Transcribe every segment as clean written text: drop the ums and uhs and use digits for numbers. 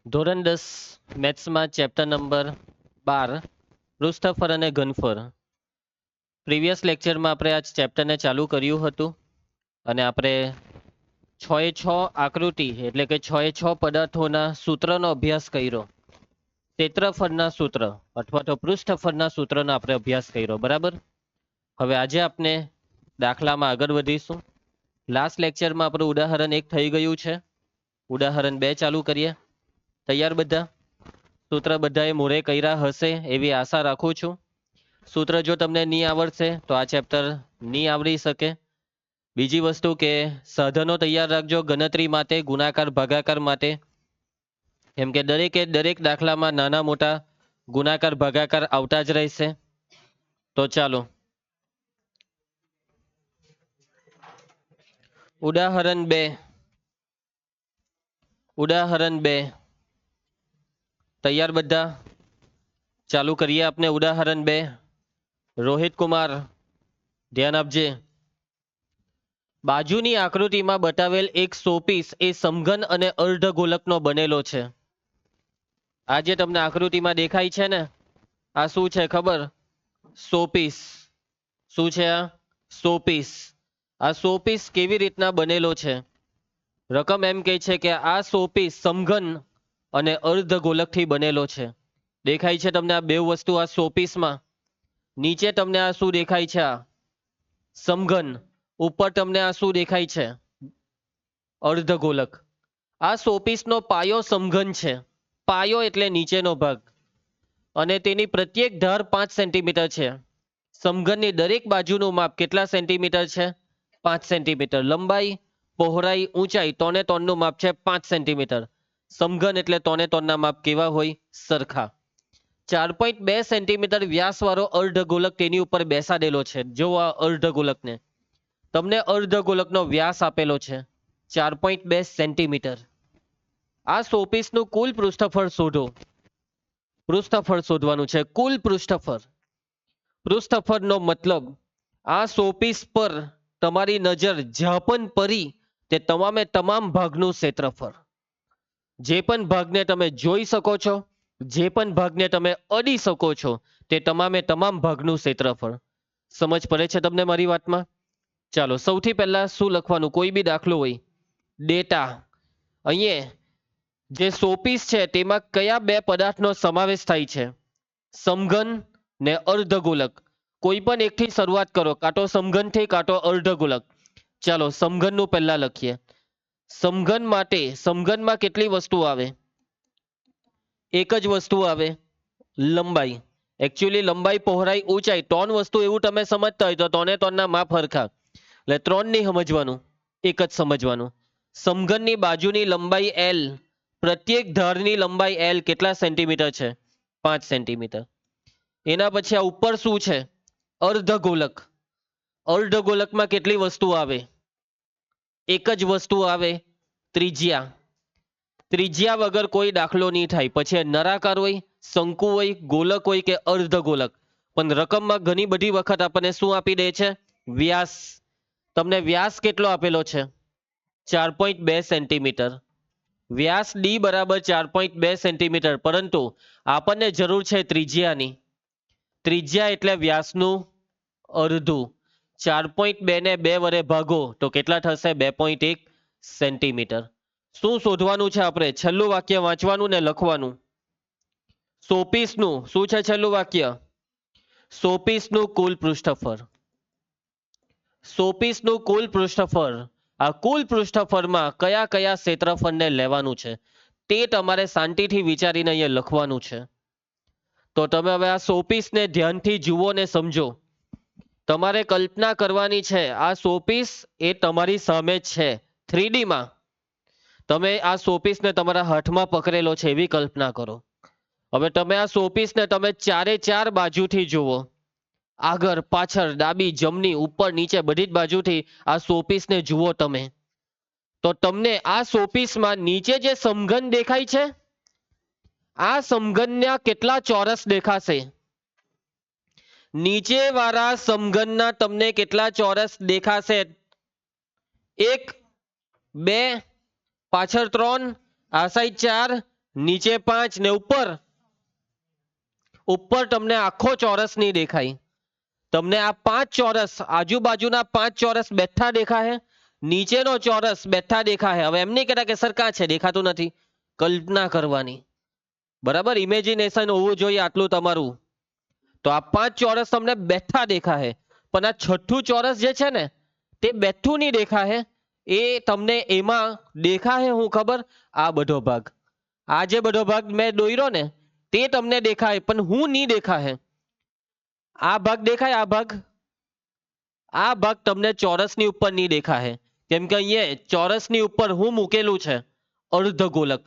ધોરણ 10 મેથ્સમાં chapter number 12 પૃષ્ઠફળ અને ઘનફળ. Previous લેક્ચરમાં આપણે આ ચેપ્ટરને ચાલુ કર્યું હતું અને આપણે 6 આકૃતિ એટલે કે 6 પદાર્થોના સૂત્રનો અભ્યાસ કર્યો. ક્ષેત્રફળના સૂત્ર અથવા તો પૃષ્ઠફળના સૂત્રનો આપણે અભ્યાસ કર્યો. બરાબર. હવે આજે આપણે દાખલામાં આગળ વધીશું. લાસ્ટ લેક્ચરમાં આપણું ઉદાહરણ 1 થઈ ગયું છે. ઉદાહરણ 2 ચાલુ કરીએ. તૈયાર બધા? સૂત્ર બધાએ મોરે કર્યા હશે એવી આશા રાખું છું. સૂત્ર જો તમને નહીં આવડશે તો આ ચેપ્ટર નહીં આવડી શકે. બીજી વસ્તુ કે સાધનો તૈયાર રાખજો ગણતરી માટે, ગુણાકાર ભાગાકાર માટે. કેમ કે દરેક દાખલામાં નાના મોટા ગુણાકાર ભાગાકાર આવતા જ રહેશે. તો ચાલો ઉદાહરણ 2 તૈયાર બધા? ચાલુ કરીએ આપણે ઉદાહરણ 2. રોહિત કુમાર ધ્યાન આપજે. બાજુની આકૃતિમાં બતાવેલ એક શોપીસ એ સમઘન અને અર્ધગોલકનો બનેલો છે. આ જે તમને આકૃતિમાં દેખાય છે ને, આ શું છે ખબર? શોપીસ. શું છે આ? શોપીસ. આ શોપીસ કેવી રીતના બનેલો છે? રકમ એમ કહે છે કે આ શોપીસ સમઘન અને અર્ધગોલકથી બનેલો છે. દેખાય છે તમને આ બે વસ્તુ આ શોપીસમાં? નીચે તમને આ શું દેખાય છે? આ સમઘન. ઉપર તમને આ શું દેખાય છે? અર્ધગોલક. આ શોપીસનો પાયો સમઘન છે. પાયો એટલે નીચેનો ભાગ. અને તેની પ્રત્યેક ધાર 5 સેન્ટીમીટર છે. સમઘનની દરેક બાજુનું માપ કેટલા સેન્ટીમીટર છે? 5 સેન્ટીમીટર. લંબાઈ, પહોળાઈ, ઊંચાઈ 3 નું માપ છે 5 સેન્ટીમીટર. સમઘન એટલે 3 ના માપ કેવા હોય? સરખા. 4.2 સેન્ટીમીટર વ્યાસવાળો અર્ધગોલક તેની ઉપર બેસાડેલો છે. જો આ અર્ધગોલકને તમને અર્ધગોલકનો વ્યાસ આપેલો છે 4.2 સેન્ટીમીટર. આ શોપીસનું કુલ પૃષ્ઠફળ શોધો. પૃષ્ઠફળ શોધવાનું છે, કુલ પૃષ્ઠફળ. પૃષ્ઠફળનો મતલબ આ શોપીસ પર તમારી નજર જ્યાં પણ પડી તે તમામે તમામ ભાગનું ક્ષેત્રફળ. જે પણ ભાગને તમે જોઈ શકો છો, જે પણ ભાગને તમે અડી શકો છો, તે તમામે તમામ ભાગનું ક્ષેત્રફળ. સમજ પડે છે તમને મારી વાતમાં? ચાલો સૌથી પહેલા શું લખવાનું? કોઈ બી દાખલો હોય, ડેટા. અહીંયા જે શોપીસ છે તેમાં કયા બે પદાર્થનો સમાવેશ થાય છે? સમઘન ને અર્ધગોલક. કોઈ પણ એકથી શરૂઆત કરો, કાં તો સમઘનથી કાં તો અર્ધગોલક. ચાલો સમઘનનું પહેલા લખીએ. સમઘન માટે સમઘનમાં કેટલી વસ્તુ આવે? એક જ વસ્તુ આવે, લંબાઈ. એકચ્યુઅલી લંબાઈ, પહોળાઈ, ઊંચાઈ 3 વસ્તુ એવું તમે સમજતા હોય તો 3 ના માપ હરખા. એટલે 3 નહીં સમજવાનું, એક જ સમજવાનું. સમઘનની બાજુની લંબાઈ L, પ્રત્યેક ધારની લંબાઈ L કેટલા સેન્ટીમીટર છે? 5 સેન્ટીમીટર. એના પછી આ ઉપર શું છે? અર્ધગોલક. અર્ધગોલકમાં કેટલી વસ્તુ આવે? એક જ વસ્તુ આવે, ત્રિજ્યા. ત્રિજ્યા વગર કોઈ દાખલો નહીં થાય. પછી નળાકાર હોય, શંકુ હોય, ગોલક હોય કે અર્ધગોલક, પણ રકમમાં ઘણી બધી વખત આપણને શું આપી દે છે? વ્યાસ. તમને વ્યાસ કેટલો આપેલો છે? 4.2 સેન્ટીમીટર. વ્યાસ ડી બરાબર 4.2 સેન્ટીમીટર. પરંતુ આપણને જરૂર છે ત્રિજ્યાની. ત્રિજ્યા એટલે વ્યાસનું અડધું. 4.2 ને 2 વડે ભાગો તો કેટલા થશે? 2.1 સેન્ટીમીટર. શું શોધવાનું છે આપણે? છેલ્લું વાક્ય વાંચવાનું ને લખવાનું. શોપીસનું શું છે છેલ્લું વાક્ય? શોપીસનું કુલ પૃષ્ઠફળ. શોપીસનું કુલ પૃષ્ઠફળ. આ કુલ પૃષ્ઠફળમાં કયા કયા ક્ષેત્રફળને લેવાનું છે તે તમારે શાંતિથી વિચારીને અહીંયા લખવાનું છે. તો તમે હવે આ શોપીસને ધ્યાનથી જુઓ ને સમજો. તમારે કલ્પના કરવાની છે આ શોપીસ એ તમારી સામે છે 3D માં. તમે આ શોપીસને તમારા હાથમાં પકડેલો છે એવી કલ્પના કરો. હવે તમે આ શોપીસને તમે ચારે ચાર બાજુથી જુઓ. આગળ, પાછળ, ડાબી, જમણી, ઉપર, નીચે બધી જ બાજુથી આ શોપીસને જુઓ તમે. તો તમને આ શોપીસમાં નીચે જે સમઘન દેખાય છે, આ સમઘનના કેટલા ચોરસ દેખાશે? નીચે વાળા સમઘનના તમને કેટલા ચોરસ દેખાશે? 1, 2, પાછળ 3, આ સાઈડ 4, નીચે 5 ને ઉપર ઉપર તમને આખો ચોરસ નહીં દેખાય. તમને આ 5 ચોરસ આજુબાજુના 5 ચોરસ બેઠા દેખાય, નીચેનો ચોરસ બેઠા દેખાય. હવે એમ નહીં કહેતા કે સર કાં છે દેખાતું નથી, કલ્પના કરવાની. બરાબર, ઇમેજિનેશન હોવું જોઈએ આટલું તમારું. તો આ 5 ચોરસ તમને બેઠા દેખાય, પણ આ છઠ્ઠું ચોરસ જે છે ને તે બેઠું નહીં દેખાય. એ તમને એમાં દેખાય હું ખબર? આ બધો ભાગ, આ જે બધો ભાગ મેં દોર્યો ને તે તમને દેખાય, પણ હું નહીં દેખાય. આ ભાગ દેખાય, આ ભાગ તમને ચોરસની ઉપર નહીં દેખાય, કેમ કે અહીંયા ચોરસની ઉપર હું મૂકેલું છે અર્ધગોલક.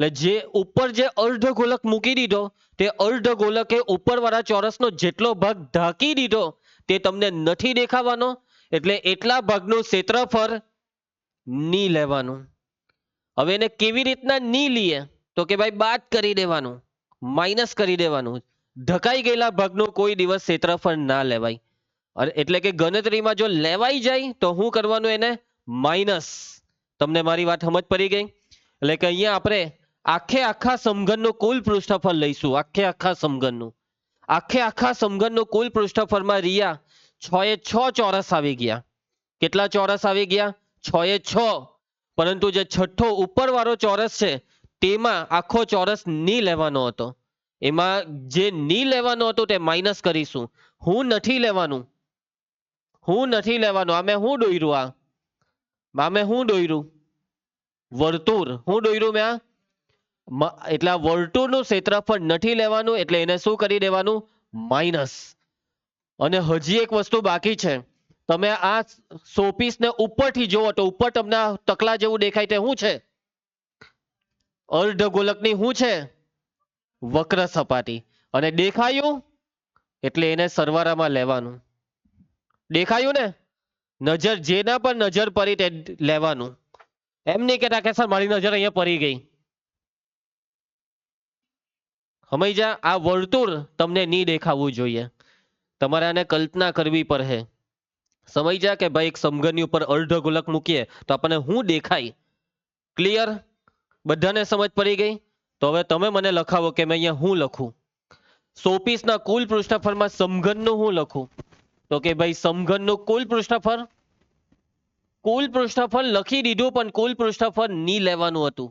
એટલે જે ઉપર જે અર્ધગોલક મૂકી દીધો તે અર્ધગોલકે ઉપરવાળા ચોરસનો જેટલો ભાગ ઢાંકી દીધો તે તમને નથી દેખાવાનો. એટલે એટલા ભાગનું ક્ષેત્રફળ નહીં લેવાનું. હવે એને કેવી રીતના નહીં લઈએ તો કે ભાઈ બાદ કરી દેવાનું, માઇનસ કરી દેવાનું. ઢકાઈ ગયેલા ભાગનું કોઈ દિવસ ક્ષેત્રફળ ના લેવાય. અને એટલે કે ગણતરીમાં જો લેવાઈ જાય તો શું કરવાનું? એને માઇનસ. તમને મારી વાત સમજ પડી ગઈ? એટલે કે અહીંયા આપણે આખા સમઘનનું કુલ પૃષ્ઠફળ લઈશું. આખા સમઘનનું કુલ પૃષ્ઠફળમાં રિયા 6 એ 6 ચોરસ આવી ગયા. કેટલા ચોરસ આવી ગયા? 6 એ 6. પરંતુ જે છઠ્ઠો ઉપરવાળો ચોરસ છે તેમાં આખો ચોરસ નહીં લેવાનો હતો. એમાં જે નહીં લેવાનો હતો તે માઇનસ કરીશું. હું નથી લેવાનું. આમે હું દોર્યું? વર્તુળ. હું દોર્યું મેં એટલે આ વર્તુળનું ક્ષેત્રફળ નથી લેવાનું, એટલે એને શું કરી દેવાનું? માઇનસ. અને હજી એક વસ્તુ બાકી છે. તમે આ શોપીસને ઉપરથી જોવો તો ઉપર તમને આ તકલા જેવું દેખાય તે શું છે? અર્ધગોલકની શું છે? વક્ર સપાટી. અને દેખાયું એટલે એને સરવાળામાં લેવાનું. દેખાયું ને? નજર જેના પર નજર પડી તે લેવાનું. એમ નહીં કહેતા કે સર મારી નજર અહીંયા પડી ગઈ. સમજ્યા? આ વર્તુળ તમને નહીં દેખાવું જોઈએ. તમારે આને કલ્પના કરવી પડે. સમજ્યા કે ભાઈ એક સમઘનની ઉપર અર્ધગોલક મૂકીએ તો આપણને શું દેખાય? ક્લિયર? બધાને સમજ પડી ગઈ? તો હવે તમે મને લખાવો કે મેં અહીંયા શું લખું? શોપીસના કુલ પૃષ્ઠફળમાં સમઘનનું શું લખું? તો કે ભાઈ સમઘનનું કુલ પૃષ્ઠફળ લખી દીધું, પણ કુલ પૃષ્ઠફળ નહીં લેવાનું હતું.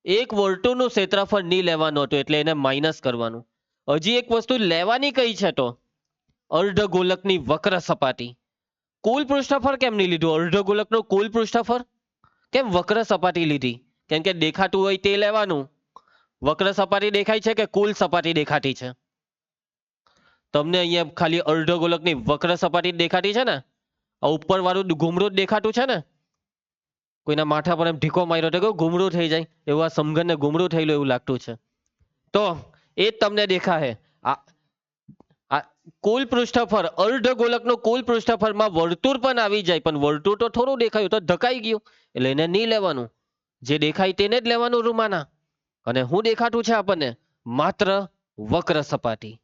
એક વર્તુળનું ક્ષેત્રફળ નહીં લેવાનું હતું, એટલે એને માઇનસ કરવાનું. હજી એક વસ્તુ લેવાની કઈ છે તો અર્ધગોલકની વક્ર સપાટી. કુલ પૃષ્ઠફળ કેમ નહીં લીધું? અર્ધગોલકનું કુલ પૃષ્ઠફળ કેમ વક્ર સપાટી લીધી? કેમ કે દેખાતું હોય તે લેવાનું. વક્ર સપાટી દેખાય છે કે કુલ સપાટી દેખાતી છે? તમને અહીંયા ખાલી અર્ધગોલકની વક્ર સપાટી દેખાતી છે ને? આ ઉપર વાળું ઘૂમરું દેખાતું છે ને? કોઈના માથા પર એમ ઢીકો માર્યો તો ઘૂમરું થઈ જાય, એવું આ સમઘનને ઘૂમરું થયેલું એવું લાગતું છે. તો એ જ તમને દેખાય. આ કુલ પૃષ્ઠફળ, અર્ધગોલકનું કુલ પૃષ્ઠફળમાં વર્તુળ પણ આવી જાય, પણ વર્તુળ તો થોડું દેખાયું તો ઢકાઈ ગયું, એટલે એને નહીં લેવાનું. જે દેખાય તેને જ લેવાનું રૂમાના. અને શું દેખાતું છે આપણને? માત્ર વક્ર સપાટી.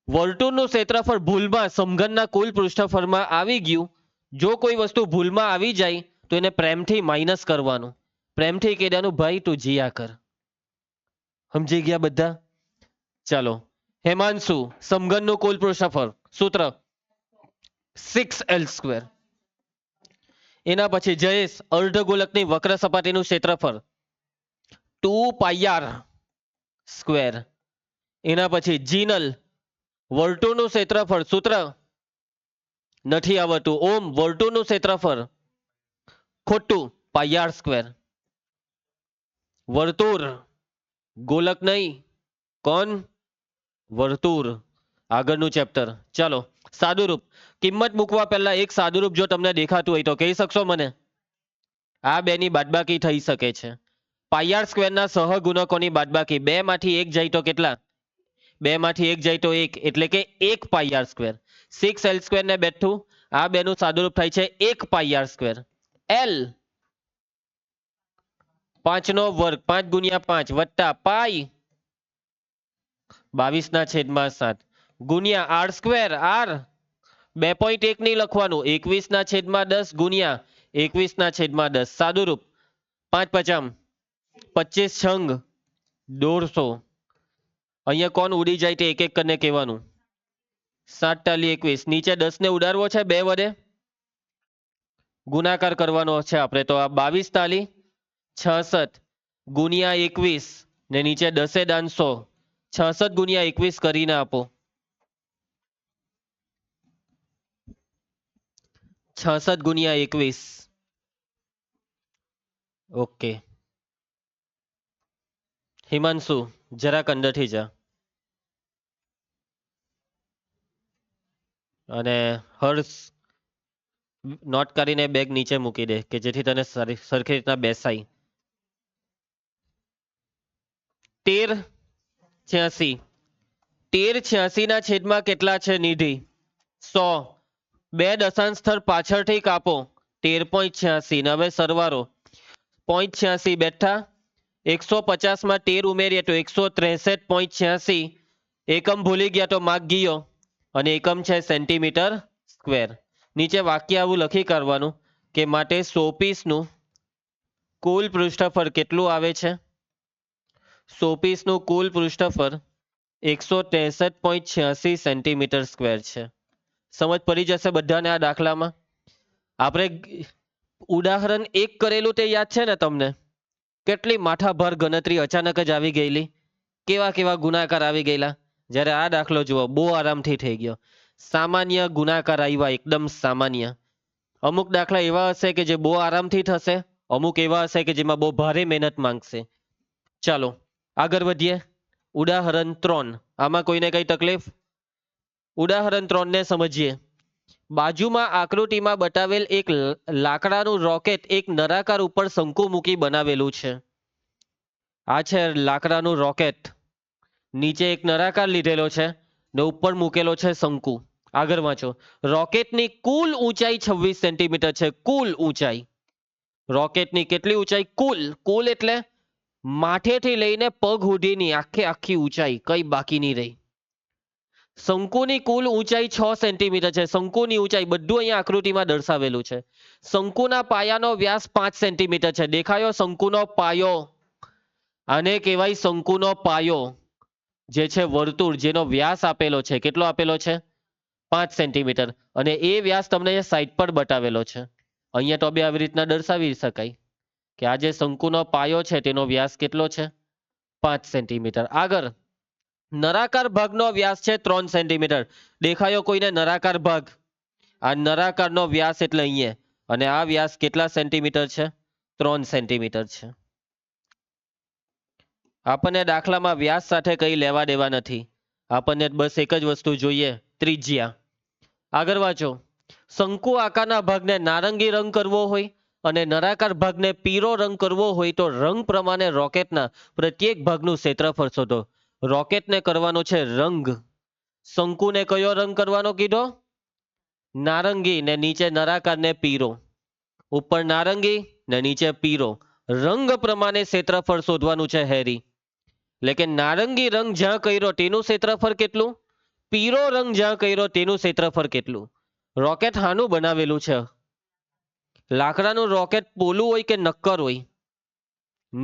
વર્તુળનું ક્ષેત્રફળ ભૂલમાં સમઘનના કુલ પૃષ્ઠફળમાં આવી ગયું. જો કોઈ વસ્તુ ભૂલમાં આવી જાય તો એને પ્રેમથી માઇનસ કરવાનું. પ્રેમથી કહેવાનું ભાઈ તું જીયા કર. સમજી ગયા બધા? ચાલો, હેમાંશુ સમઘનનું કુલ પૃષ્ઠફળ સૂત્ર 6l². એના પછી જયેશ અર્ધગોલકની વક્ર સપાટીનું ક્ષેત્રફળ 2πr². એના પછી જીનલ વર્તુળનું ક્ષેત્રફળ સૂત્ર નથી આવડતું. ઓમ વર્તુળનું ક્ષેત્રફળ ખોટું πr². વર્તુળ, ગોલક નહીં. કોણ? વર્તુળ. આગળનું ચેપ્ટર. ચાલો, સાદુરૂપ. કિંમત મૂકવા પહેલા એક સાદુરૂપ જો તમને દેખાતું હોય તો કહી શકશો મને? આ બેની બાદબાકી થઈ શકે છે. πr² ના સહગુણકોની બાદબાકી 2 માંથી 1 જાય તો કેટલા? 2 માંથી 1 જાય તો 1, એટલે કે 1πr². 6l² ને બેઠું આ બેનું સાદુરૂપ થાય છે 1πr². l 5 નો વર્ગ 5 ગુણ્યા 5 વત્તા પાઈ 22/7 ગુણ્યા r². r 2.1 નહીં લખવાનું, 21/10 ગુણ્યા 21/10. સાદુરૂપ 5 × 5 = 25 છંગ 150. અહીંયા કોણ ઉડી જાય તે એક એક કરીને કહેવાનું. 7 ટાલી 21. નીચે 10 ને ઉડાડવો છે 2 વડે, ગુણાકાર કરવાનો છે આપણે. તો આ 22 તાલી 66 ગુણ્યા 21 ને નીચે 10 દાન 100. 66 ગુણ્યા 21 કરીને આપો. 66 ગુણ્યા 21. ઓકે. હિમાંશુ જરાક અંદરથી જા. અને હર્ષ નોટ કરીને બેગ નીચે મૂકી દે કે જેથી તને સરખી રીતના બેસાય. 1386. 1386 ના છેદમાં કેટલા છે નિધિ? 100. 2 દશાંશ સ્થળ પાછળથી કાપો. 13.86 ને હવે સરવાળો. 0.86 બેઠા 150 માં 13 ઉમેરીએ તો 163.86. એકમ ભૂલી ગયા તો માર્ક ગયો અને એકમ છે સેન્ટીમીટર સ્ક્વેર. નીચે વાક્ય આવું લખી કાઢવાનું કે માટે શોપીસનું કુલ પૃષ્ઠફળ કેટલું આવે છે? શોપીસનું કુલ પૃષ્ઠફળ 163.86 સેન્ટીમીટર સ્ક્વેર છે. સમજ પડી જશે બધાને આ દાખલામાં. આપણે ઉદાહરણ 1 કરેલું તે યાદ છે ને તમને? કેટલી માથાભાર ગણતરી અચાનક જ આવી ગયેલી, કેવા કેવા ગુણાકાર આવી ગયેલા. જ્યારે આ દાખલો જુઓ બહુ આરામથી થઈ ગયો. સામાન્ય ગુણાકાર આવ્યા, એકદમ સામાન્ય. અમુક દાખલા એવા હશે કે જે બહુ આરામથી થશે, અમુક એવા હશે કે જેમાં બહુ ભારે મહેનત માંગશે. ચાલો આગળ વધીએ. ઉદાહરણ 3. આમાં કોઈને કઈ તકલીફ? ઉદાહરણ 3 ને સમજીએ. બાજુમાં આકૃતિમાં બતાવેલ એક લાકડાનું રોકેટ એક નળાકાર ઉપર શંકુ મૂકી બનાવેલું છે. આ છે લાકડાનું રોકેટ. નીચે એક નળાકાર લીધેલો છે ને ઉપર મૂકેલો છે શંકુ. આગળ વાંચો. રોકેટની કુલ ઊંચાઈ 26 સેન્ટીમીટર છે. કુલ ઊંચાઈ. રોકેટની કેટલી ઊંચાઈ? કુલ. કુલ એટલે માથેથી લઈને પગ સુધીની આખી ઊંચાઈ, કઈ બાકી નહીં રહી. શંકુની કુલ ઊંચાઈ 6 સેન્ટીમીટર છે. શંકુની ઊંચાઈ બધું અહીંયા આકૃતિમાં દર્શાવેલું છે. શંકુના પાયાનો વ્યાસ 5 સેન્ટીમીટર છે. દેખાયો શંકુનો પાયો? આને કહેવાય શંકુનો પાયો. જે છે વર્તુળ જેનો વ્યાસ આપેલો છે, કેટલો આપેલો છે? 5 સેન્ટીમીટર. અને એ વ્યાસ તમને સાઈડ પર બતાવેલો છે. અહીંયા તો બે આવી રીતના દર્શાવી શકાય કે આ જે શંકુનો પાયો છે તેનો વ્યાસ કેટલો છે? 5 સેન્ટીમીટર. આગળ નળાકાર ભાગનો વ્યાસ છે 3 સેન્ટીમીટર. દેખાયો કોઈને નળાકાર ભાગ? આ નળાકારનો વ્યાસ એટલે અહીંયા, અને આ વ્યાસ કેટલા સેન્ટીમીટર છે? 3 સેન્ટીમીટર છે. આપણને દાખલામાં વ્યાસ સાથે કઈ લેવા દેવા નથી. આપણને બસ એક જ વસ્તુ જોઈએ, ત્રિજ્યા. આગળ વાંચો. શંકુ આકારના ભાગને નારંગી રંગ કરવો હોય અને નળાકાર ભાગને પીળો રંગ કરવો હોય તો રંગ પ્રમાણે રોકેટના પ્રત્યેક ભાગનું ક્ષેત્રફળ શોધો. રોકેટને કરવાનો છે રંગ. શંકુને કયો રંગ કરવાનો કીધો? નારંગી. ને નીચે નળાકારને પીળો. ઉપર નારંગી ને નીચે પીળો. રંગ પ્રમાણે ક્ષેત્રફળ શોધવાનું છે હેરી. એટલે કે નારંગી રંગ જ્યાં કર્યો તેનું ક્ષેત્રફળ કેટલું, પીળો રંગ જ્યાં કર્યો તેનું ક્ષેત્રફળ કેટલું. રોકેટ હાનું બનાવેલું છે? લાકડાનું રોકેટ પોલું હોય કે નક્કર હોય?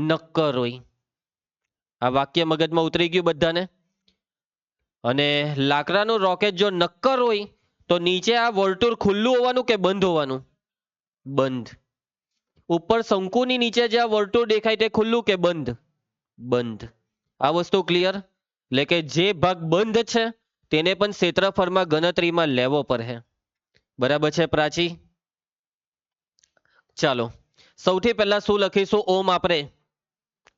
નક્કર હોય. આ વાક્ય મગજમાં ઉતરી ગયું બધાને? અને લાકડાનું રોકેટ જો નક્કર હોય તો નીચે આ વર્તુળ ખુલ્લું હોવાનું કે બંધ હોવાનું? બંધ. ઉપર શંકુની નીચે જે આ વર્તુળ દેખાય તે ખુલ્લું કે બંધ? બંધ. આ વસ્તુ ક્લિયર? એટલે કે જે ભાગ બંધ છે તેને પણ ક્ષેત્રફળમાં ગણતરીમાં લેવો પડે. બરાબર છે પ્રાચી? ચાલો સૌથી પહેલા શું લખીશું ઓમ આપણે?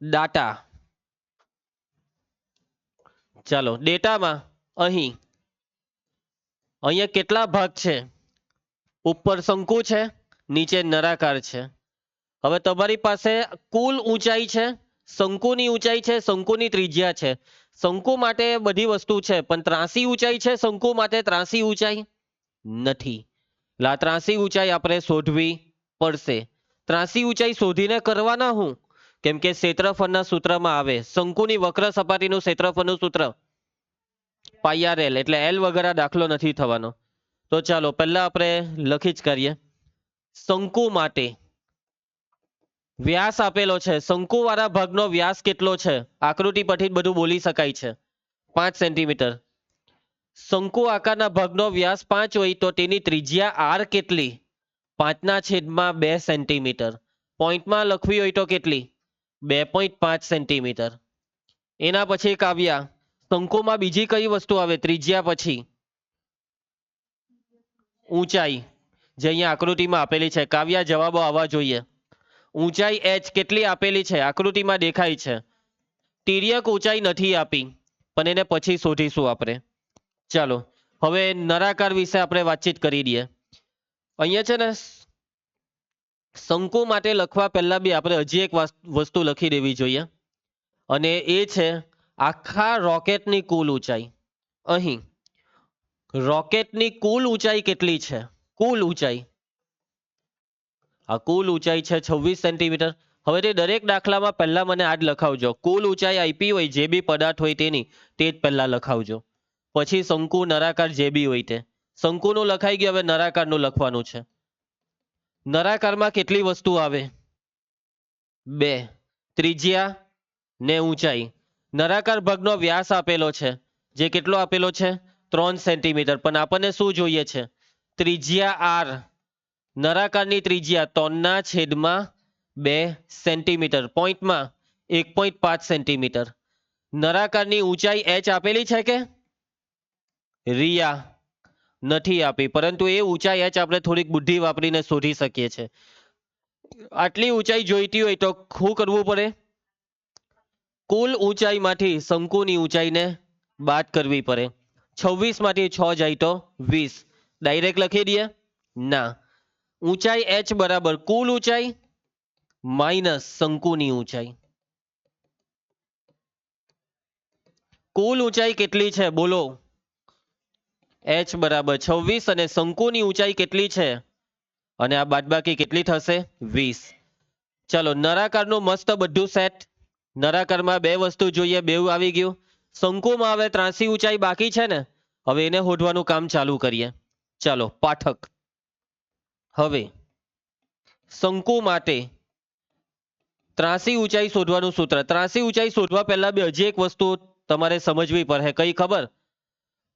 ડાટા. ચાલો ડેટામાં અહીંયા કેટલા ભાગ છે? ઉપર શંકુ છે, નીચે નળાકાર છે. હવે તમારી પાસે કુલ ઊંચાઈ છે, શંકુની ઊંચાઈ છે, શંકુની ત્રિજ્યા છે. શંકુ માટે બધી વસ્તુ છે પણ ત્રાસી ઊંચાઈ છે શંકુ માટે? ત્રાસી ઊંચાઈ નથી. એટલે આ ત્રાસી ઊંચાઈ આપણે શોધવી પડશે. ત્રાસી ઊંચાઈ શોધીને કરવાના હું? કેમ કે ક્ષેત્રફળના સૂત્રમાં આવે શંકુની વક્ર સપાટીનું ક્ષેત્રફળનું સૂત્ર πr_l, એટલે એલ વગર આ દાખલો નથી થવાનો. તો ચાલો પહેલા આપણે લખી જ કરીએ. શંકુ માટે વ્યાસ આપેલો છે, શંકુવાળા ભાગનો વ્યાસ કેટલો છે? આકૃતિ પરથી જ બધું બોલી શકાય છે. 5 સેન્ટીમીટર. શંકુ આકારના ભાગનો વ્યાસ 5 હોય તો તેની ત્રિજ્યા આર કેટલી? 5/2 સેન્ટીમીટર. પોઈન્ટમાં લખવી હોય તો કેટલી? 2.5 સેન્ટીમીટર. એના પછી કાવ્યા, શંકુમાં બીજી કઈ વસ્તુ આવે ત્રિજ્યા પછી? ઊંચાઈ, જે અહીંયા આકૃતિમાં આપેલી છે. કાવ્યા, જવાબો આવવા જોઈએ. ઊંચાઈ h કેટલી આપેલી છે? આકૃતિમાં દેખાય છે. તિર્યક ઊંચાઈ નથી આપી, પણ એને પછી શોધીશું આપણે. ચાલો હવે નળાકાર વિશે આપણે વાતચીત કરી દઈએ. અહીંયા છે ને શંકુ માટે લખવા પહેલા બી આપણે હજી એક વસ્તુ લખી દેવી જોઈએ, અને એ છે આખા રોકેટની કુલ ઊંચાઈ. અહીં રોકેટની કુલ ઊંચાઈ કેટલી છે? કુલ ઊંચાઈ, આ કુલ ઊંચાઈ છે 26 સેન્ટીમીટર. હવે તે દરેક દાખલામાં પહેલા મને આ જ લખાવજો. કુલ ઊંચાઈ આપી હોય જે બી પદાર્થ હોય તેની, તે જ પહેલા લખાવજો. પછી શંકુ નળાકાર જે બી હોય તે. શંકુનું લખાઈ ગયું, હવે નળાકારનું લખવાનું છે. નળાકારમાં કેટલી વસ્તુ આવે? 2, ત્રિજ્યા ને ઊંચાઈ. નળાકાર ભાગનો વ્યાસ આપેલો છે, જે કેટલો આપેલો છે? 3 સેન્ટીમીટર. પણ આપણને શું જોઈએ છે? ત્રિજ્યા આર. નળાકારની ત્રિજ્યા 3/2 સેન્ટીમીટર. પોઈન્ટમાં 1.5 સેન્ટીમીટર. નળાકારની ઊંચાઈ h આપેલી છે કે? રિયા નથી આપી, પરંતુ એ ઊંચાઈ h આપણે થોડીક બુદ્ધિ વાપરીને શોધી શકીએ છીએ. આટલી ઊંચાઈ જોઈતી હોય તો શું કરવું પડે? કુલ ઊંચાઈમાંથી શંકુની ઊંચાઈને બાદ કરવી પડે. 26 માંથી 6 જાય તો 20. ડાયરેક્ટ લખી દઈએ? ના. ઊંચાઈ h બરાબર કુલ ઊંચાઈ માઇનસ શંકુની ઊંચાઈ. કુલ ઊંચાઈ કેટલી છે બોલો? h બરાબર 26 અને શંકુની ઊંચાઈ કેટલી છે? અને આ બાદબાકી કેટલી થશે? 20. ચલો નળાકારનું મસ્ત બધું સેટ. નળાકારમાં 2 વસ્તુ જોઈએ, બેઉ આવી ગયું. શંકુમાં હવે ત્રાસી ઊંચાઈ બાકી છે ને, હવે એને શોધવાનું કામ ચાલુ કરીએ. ચાલો પાઠક. હવે શંકુ માટે ત્રાસી ઊંચાઈ શોધવાનું સૂત્ર. ત્રાસી ઊંચાઈ શોધવા પહેલા બી હજી એક વસ્તુ તમારે સમજવી પડે. કઈ ખબર?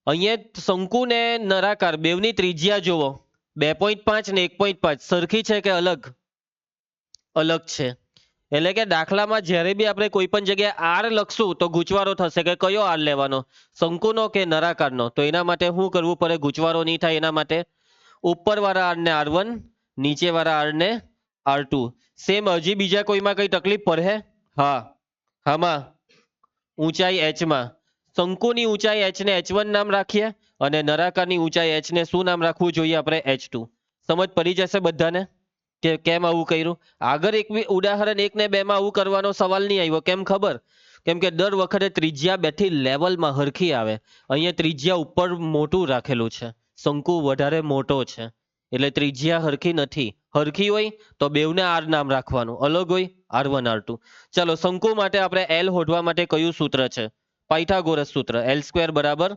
અહીંયા શંકુ ને નળાકાર બેવની ત્રિજ્યા જુઓ, 2.5 ને 1.5 સરખી છે કે અલગ? અલગ છે. એટલે કે દાખલામાં જ્યારે બી આપણે કોઈ પણ જગ્યાએ આર લખશું તો ગૂંચવારો થશે કે કયો આર લેવાનો, શંકુનો કે નળાકારનો. તો એના માટે શું કરવું પડે? ગૂંચવારો નહીં થાય એના માટે ઉપરવાળા આરને R1, નીચેવાળા આરને R2. સેમ હજી બીજા કોઈમાં કઈ તકલીફ પડે? હા, હામાં ઊંચાઈ h માં. શંકુની ઊંચાઈ h ને h1 નામ રાખીએ, અને નળાકારની ઊંચાઈ h ને શું નામ રાખવું જોઈએ આપણે? h2. સમજ પડી જશે બધાને કે કેમ આવું કર્યું? આગળ એક ઉદાહરણ 1 ને 2 માં આવું કરવાનો સવાલ નહીં આવ્યો. કેમ ખબર? કેમ કે દર વખતે ત્રિજ્યા બેથી લેવલમાં હરખી આવે. અહીંયા ત્રિજ્યા ઉપર મોટું રાખેલું છે, શંકુ વધારે મોટો છે, એટલે ત્રિજ્યા હરખી નથી. હરખી હોય તો બેવને આર નામ રાખવાનું, અલગ હોય R1 R2. ચલો શંકુ માટે આપણે L શોધવા માટે કયું સૂત્ર છે? પાયથાગોરસ સૂત્ર, L² બરાબર.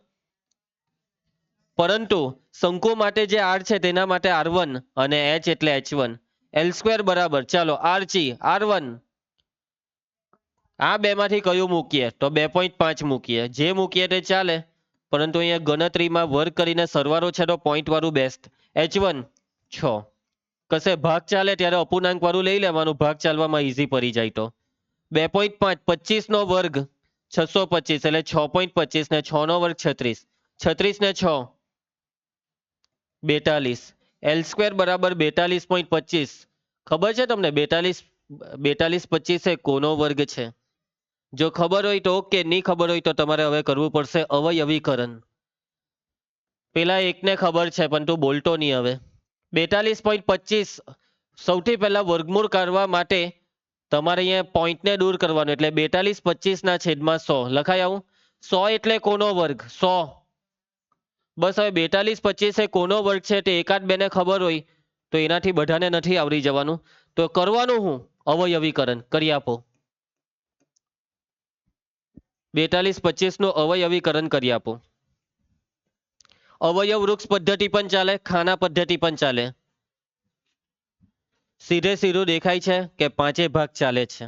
પરંતુ શંકુ માટે જે R છે તેના માટે R1 અને H એટલે H1. L² બરાબર. ચાલો R1 આ બે માંથી કયું મૂકીએ? તો 2.5 મૂકીએ. જે મૂકીએ તે ચાલે, પરંતુ અહીંયા ગણતરીમાં વર્ગ કરીને સરવાળો છે તો પોઈન્ટ વાળું બેસ્ટ. H1 6. કશે ભાગ ચાલે ત્યારે અપૂર્ણાંક વાળું લઈ લેવાનું, ભાગ ચાલવામાં ઈઝી પડી જાય તો. 2.5 25 નો વર્ગ 625 એટલે 6.25 ને 6 નો વર્ગ 36. 36 ને 6 42. L² બરાબર 42.25. ખબર છે તમને 42/25 એ કોનો વર્ગ છે? જો ખબર હોય તો ઓકે, નહીં ખબર હોય તો તમારે હવે કરવું પડશે અવયવીકરણ. પેલા એકને ખબર છે પણ તું બોલતો નહીં હવે. 42.25 સૌથી પહેલા વર્ગમૂળ કાઢવા માટે તમારે અહીંયા પોઈન્ટને દૂર કરવાનું, એટલે 42/25/100 લખાય આવું. 100 એટલે કોનો વર્ગ? 100. બસ હવે 42/25 એ કોનો વર્ગ છે તે એકાદ બેને ખબર હોય તો એનાથી બધાને નથી આવડી જવાનું. તો કરવાનું હું? અવયવીકરણ કરી આપો. 42/25 નું અવયવીકરણ કરી આપો. અવયવ વૃક્ષ પદ્ધતિ પણ ચાલે, ખાના પદ્ધતિ પણ ચાલે. સીધે સીધું દેખાય છે કે પાંચે ભાગ ચાલે છે?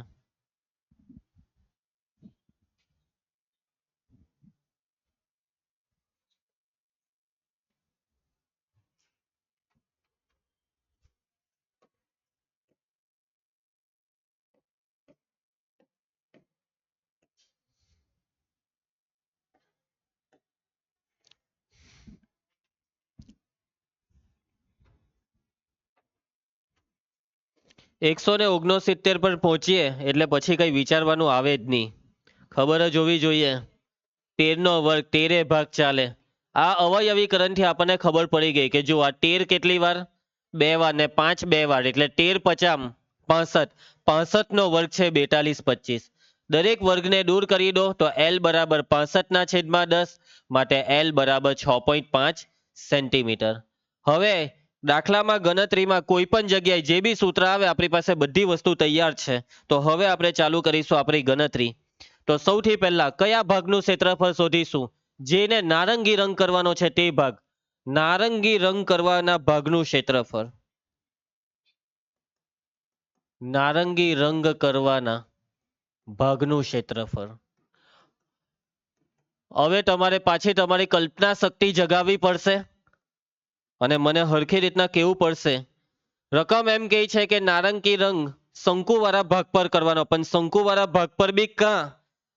169 પર પહોંચીએ એટલે પછી કઈ વિચારવાનું આવે જ નહીં. ખબર જ હોવી જોઈએ. 13 નો વર્ગ 13 ભાગ ચાલે. આ અવયવીકરણથી આપણને ખબર પડી ગઈ કે જો આ 13 કેટલી વાર? 2 વાર ને 5 2 વાર એટલે 13 50 65. 65 નો વર્ગ છે 42 25. દરેક વર્ગને દૂર કરી દો તો L બરાબર 65/10, માટે L બરાબર 6.5 સેન્ટીમીટર. હવે દાખલામાં ગણતરીમાં કોઈ પણ જગ્યાએ જે બી સૂત્ર આવે આપણી પાસે બધી વસ્તુ તૈયાર છે. તો હવે આપણે ચાલુ કરીશું આપણી ગણતરી. તો સૌથી પહેલા કયા ભાગનું ક્ષેત્રફળ શોધીશું? જેને નારંગી રંગ કરવાનો છે તે ભાગ. નારંગી રંગ કરવાના ભાગનું ક્ષેત્રફળ. નારંગી રંગ કરવાના ભાગનું ક્ષેત્રફળ. હવે તમારે પાછી તમારી કલ્પના શક્તિ જગાવવી પડશે અને મને હરખી રીતના કહેવું પડશે. રકમ એમ કહે છે કે નારંગી રંગ શંકુવાળા ભાગ પર કરવાનો, પણ શંકુવાળા ભાગ પર બી કાં?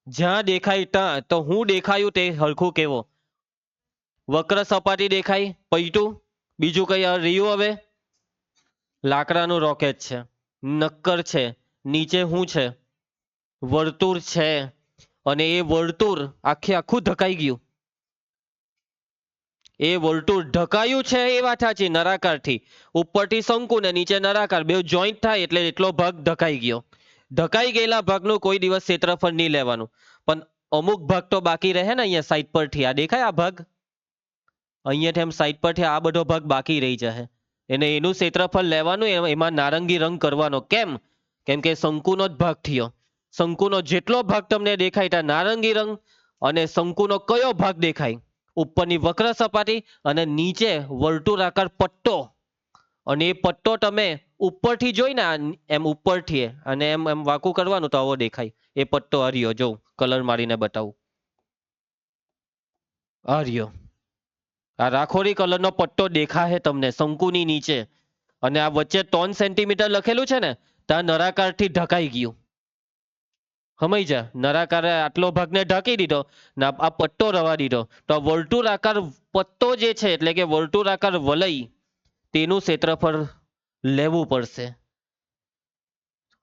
જ્યાં દેખાય ત્યાં. તો હું દેખાયું તે હરખું કેવો? વક્ર સપાટી દેખાય, પૈટું. બીજું કઈ રહ્યું? હવે લાકડાનું રોકેટ છે, નક્કર છે. નીચે શું છે? વર્તુળ છે. અને એ વર્તુળ આખું ઢકાઈ ગયું. એ વર્તુળ ઢકાયું છે એ વાત સાચી, નળાકારથી. ઉપરથી શંકુ ને નીચે નળાકાર, બે જોઈન્ટ થાય એટલે એટલો ભાગ ઢકાઈ ગયો. ઢકાઈ ગયેલા ભાગનું કોઈ દિવસ ક્ષેત્રફળ નહીં લેવાનું. પણ અમુક ભાગ તો બાકી રહે ને, અહીંયા સાઈડ પરથી આ દેખાય આ ભાગ, અહીંયાથી એમ સાઈડ પરથી આ બધો ભાગ બાકી રહી જશે. એને એનું ક્ષેત્રફળ લેવાનું, એમાં નારંગી રંગ કરવાનો. કેમ? કેમ કે શંકુનો જ ભાગ થયો. શંકુનો જેટલો ભાગ તમને દેખાય ત્યાં નારંગી રંગ, અને શંકુનો કયો ભાગ દેખાય? ઉપરની વક્ર સપાટી અને નીચે વર્તુળાકાર પટ્ટો. અને એ પટ્ટો તમે ઉપરથી જોઈને એમ ઉપરથી અને એમ એમ વાંકું કરવાનું તો આવો દેખાય. એ પટ્ટો હર્યો, જો કલર મારીને બતાવું. હર્યો આ રાખોડી કલરનો પટ્ટો દેખાશે તમને શંકુની નીચે. અને આ વચ્ચે 3 સેન્ટીમીટર લખેલું છે ને, ત્યાં નળાકારથી ઢકાઈ ગયું. સમજ જા, નળાકારે આટલો ભાગને ઢાંકી દીધો ને આ પટ્ટો રવા દીધો. તો આ વર્તુળાકાર પટ્ટો જે છે એટલે કે વર્તુળાકાર વલય, તેનું ક્ષેત્રફળ લેવું પડશે.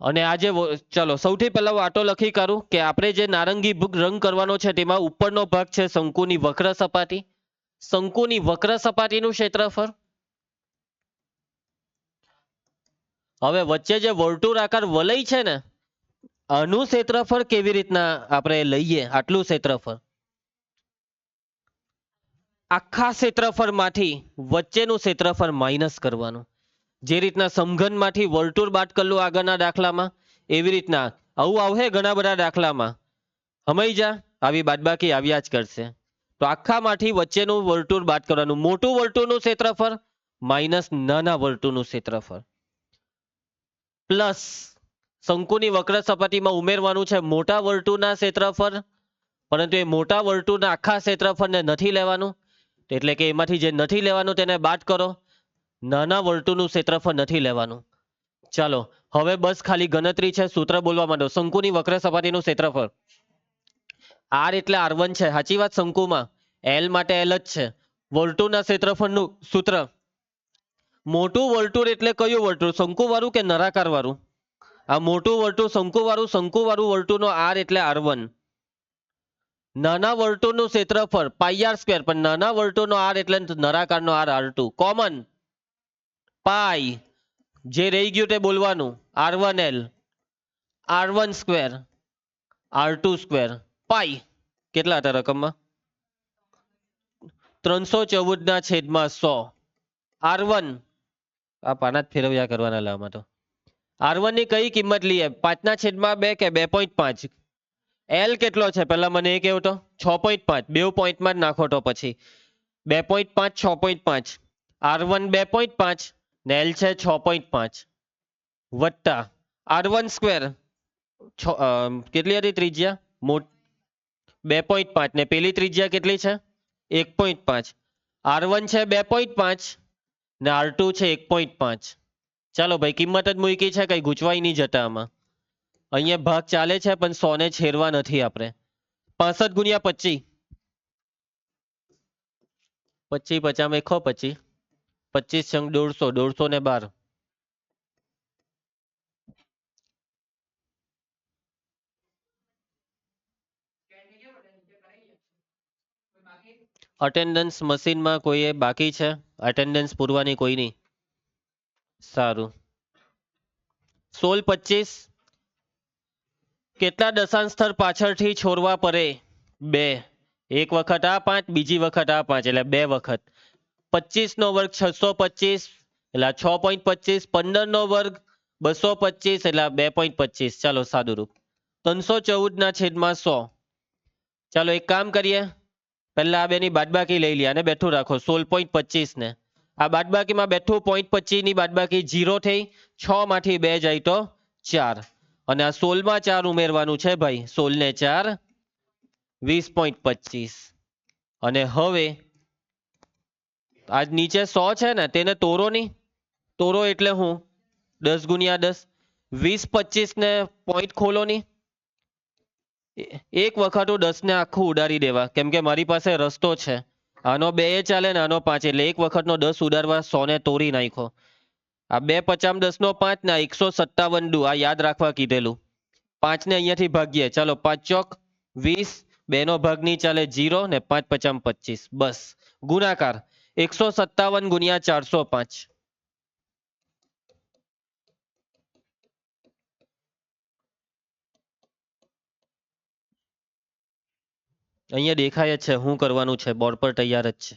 અને આજે ચલો સૌથી પહેલા વાતો લખી કાઢું કે આપણે જે નારંગી રંગ કરવાનો છે તેમાં ઉપરનો ભાગ છે શંકુની વક્ર સપાટી. શંકુની વક્ર સપાટીનું ક્ષેત્રફળ. હવે વચ્ચે જે વર્તુળાકાર વલય છે ને, આનું ક્ષેત્રફળ કેવી રીતના આપણે લઈએ? આટલું ક્ષેત્રફળ આખા ક્ષેત્રફળમાંથી વચ્ચેનું ક્ષેત્રફળ માઇનસ કરવાનું. જે રીતના સમઘનમાંથી વર્તુળ બાદ કરલું આગળના દાખલામાં, એવી રીતના આવું આવશે ઘણા બધા દાખલામાં. સમજ જા, આવી બાદબાકી આવ્યા જ કરશે. તો આખામાંથી વચ્ચેનું વર્તુળ બાદ કરવાનું. મોટું વર્તુળનું ક્ષેત્રફળ માઇનસ નાના વર્તુળનું ક્ષેત્રફળ, પ્લસ શંકુની વક્ર સપાટીમાં ઉમેરવાનું છે મોટા વર્તુળના ક્ષેત્રફળ. પરંતુ એ મોટા વર્તુળના આખા ક્ષેત્રફળને નથી લેવાનું, એટલે કે એમાંથી જે નથી લેવાનું તેને બાદ કરો. નાના વર્તુળનું ક્ષેત્રફળ નથી લેવાનું. ચાલો હવે બસ ખાલી ગણતરી છે, સૂત્ર બોલવા માંડો. શંકુની વક્ર સપાટીનું ક્ષેત્રફળ R એટલે R1 છે, સાચી વાત. શંકુમાં L માટે L જ છે. વર્તુળના ક્ષેત્રફળનું સૂત્ર, મોટું વર્તુળ એટલે કયું વર્તુળ? શંકુ વાળું કે નળાકાર વાળું? આ મોટું વર્તુળ શંકુ વાળું વર્તુળનો R એટલે R1. નાના વર્તુળનું ક્ષેત્રફળ πr², પણ નાના વર્તુળનો R એટલે નળાકારનો R R2 કોમન. પાઈ જે રહી ગયું તે બોલવાનું, R1L R1² R2². પાઈ કેટલા હતા રકમમાં? 314/100. R1 આ પાના જ ફેરવ્યા કરવાના લામાં તો. R1 ની કઈ કિંમત લઈએ? 5/2 કે 2.5? L કેટલો છે પહેલા મને એ કહેવું તો? 6.5. બે પોઈન્ટમાં જ નાખો તો પછી 2.5 6.5. R1 2.5 ને L છે 6.5. વત્તા r1 સ્ક્વેર કેટલી હતી ત્રિજ્યા 2.5 ને પેલી ત્રિજ્યા કેટલી છે 1.5. r1 છે 2.5 ને r2 છે 1.5. ચાલો ભાઈ કિંમત જ મૂકી છે, કઈ ગૂંચવાઈ નહીં જતા આમાં. અહીંયા ભાગ ચાલે છે પણ 100 ને છેડવા નથી આપણે. 65 ગુણ્યા 25, 25 50 મેખો 25, 25 સંગ 150, 150 ને 12. અટેન્ડન્સ મશીનમાં કોઈએ બાકી છે? અટેન્ડન્સ પૂરવાની કોઈ નહીં. સારું. 16 25 કેટલા દશાંશ સ્થળ પાછળથી છોડવા પડે? 2. એક વખત આ 5, બીજી વખત આ 5, એટલે 2 વખત. 25 નો વર્ગ 625, એટલે 6.25. 15 નો વર્ગ 225, એટલે 2.25. ચાલો સાદુરૂપ. 314 ના છેદમાં 100. ચાલો એક કામ કરીએ, પહેલા આ બેની બાદબાકી લઈ લે અને બેઠું રાખો 16.25 ને. આ બાદબાકીમાં બેઠું 0.25 ની બાદબાકી 0 થઈ. 6 માંથી 2 જાય તો 4, અને આ 16 માં 4 ઉમેરવાનું છે ભાઈ. 16 ને 4 20.25. અને હવે આ નીચે 100 છે ને તેને તોરો નહીં. તોરો એટલે હું 10 ગુણ્યા 10. 20 25 ને પોઈન્ટ ખોલો નહીં. એક વખત હું 10 ને આખું ઉડાડી દેવા, કેમ કે મારી પાસે રસ્તો છે. આનો 2 ચાલે ને આનો 5, એટલે એક વખતનો 10 ઉડાડવા 100 ને તોડી નાખો. આ 2 50 10 નો 5 ને 157 દુ, આ યાદ રાખવા કીધેલું. 5 ને અહીંયાથી ભાગીએ. ચાલો 5 ચોક 20, 2 નો ભાગ નહીં ચાલે 0, ને 5 50 25. બસ ગુણાકાર 157 ગુણ્યા 405. અહીંયા દેખાય જ છે શું કરવાનું છે, બોર્ડ પર તૈયાર જ છે.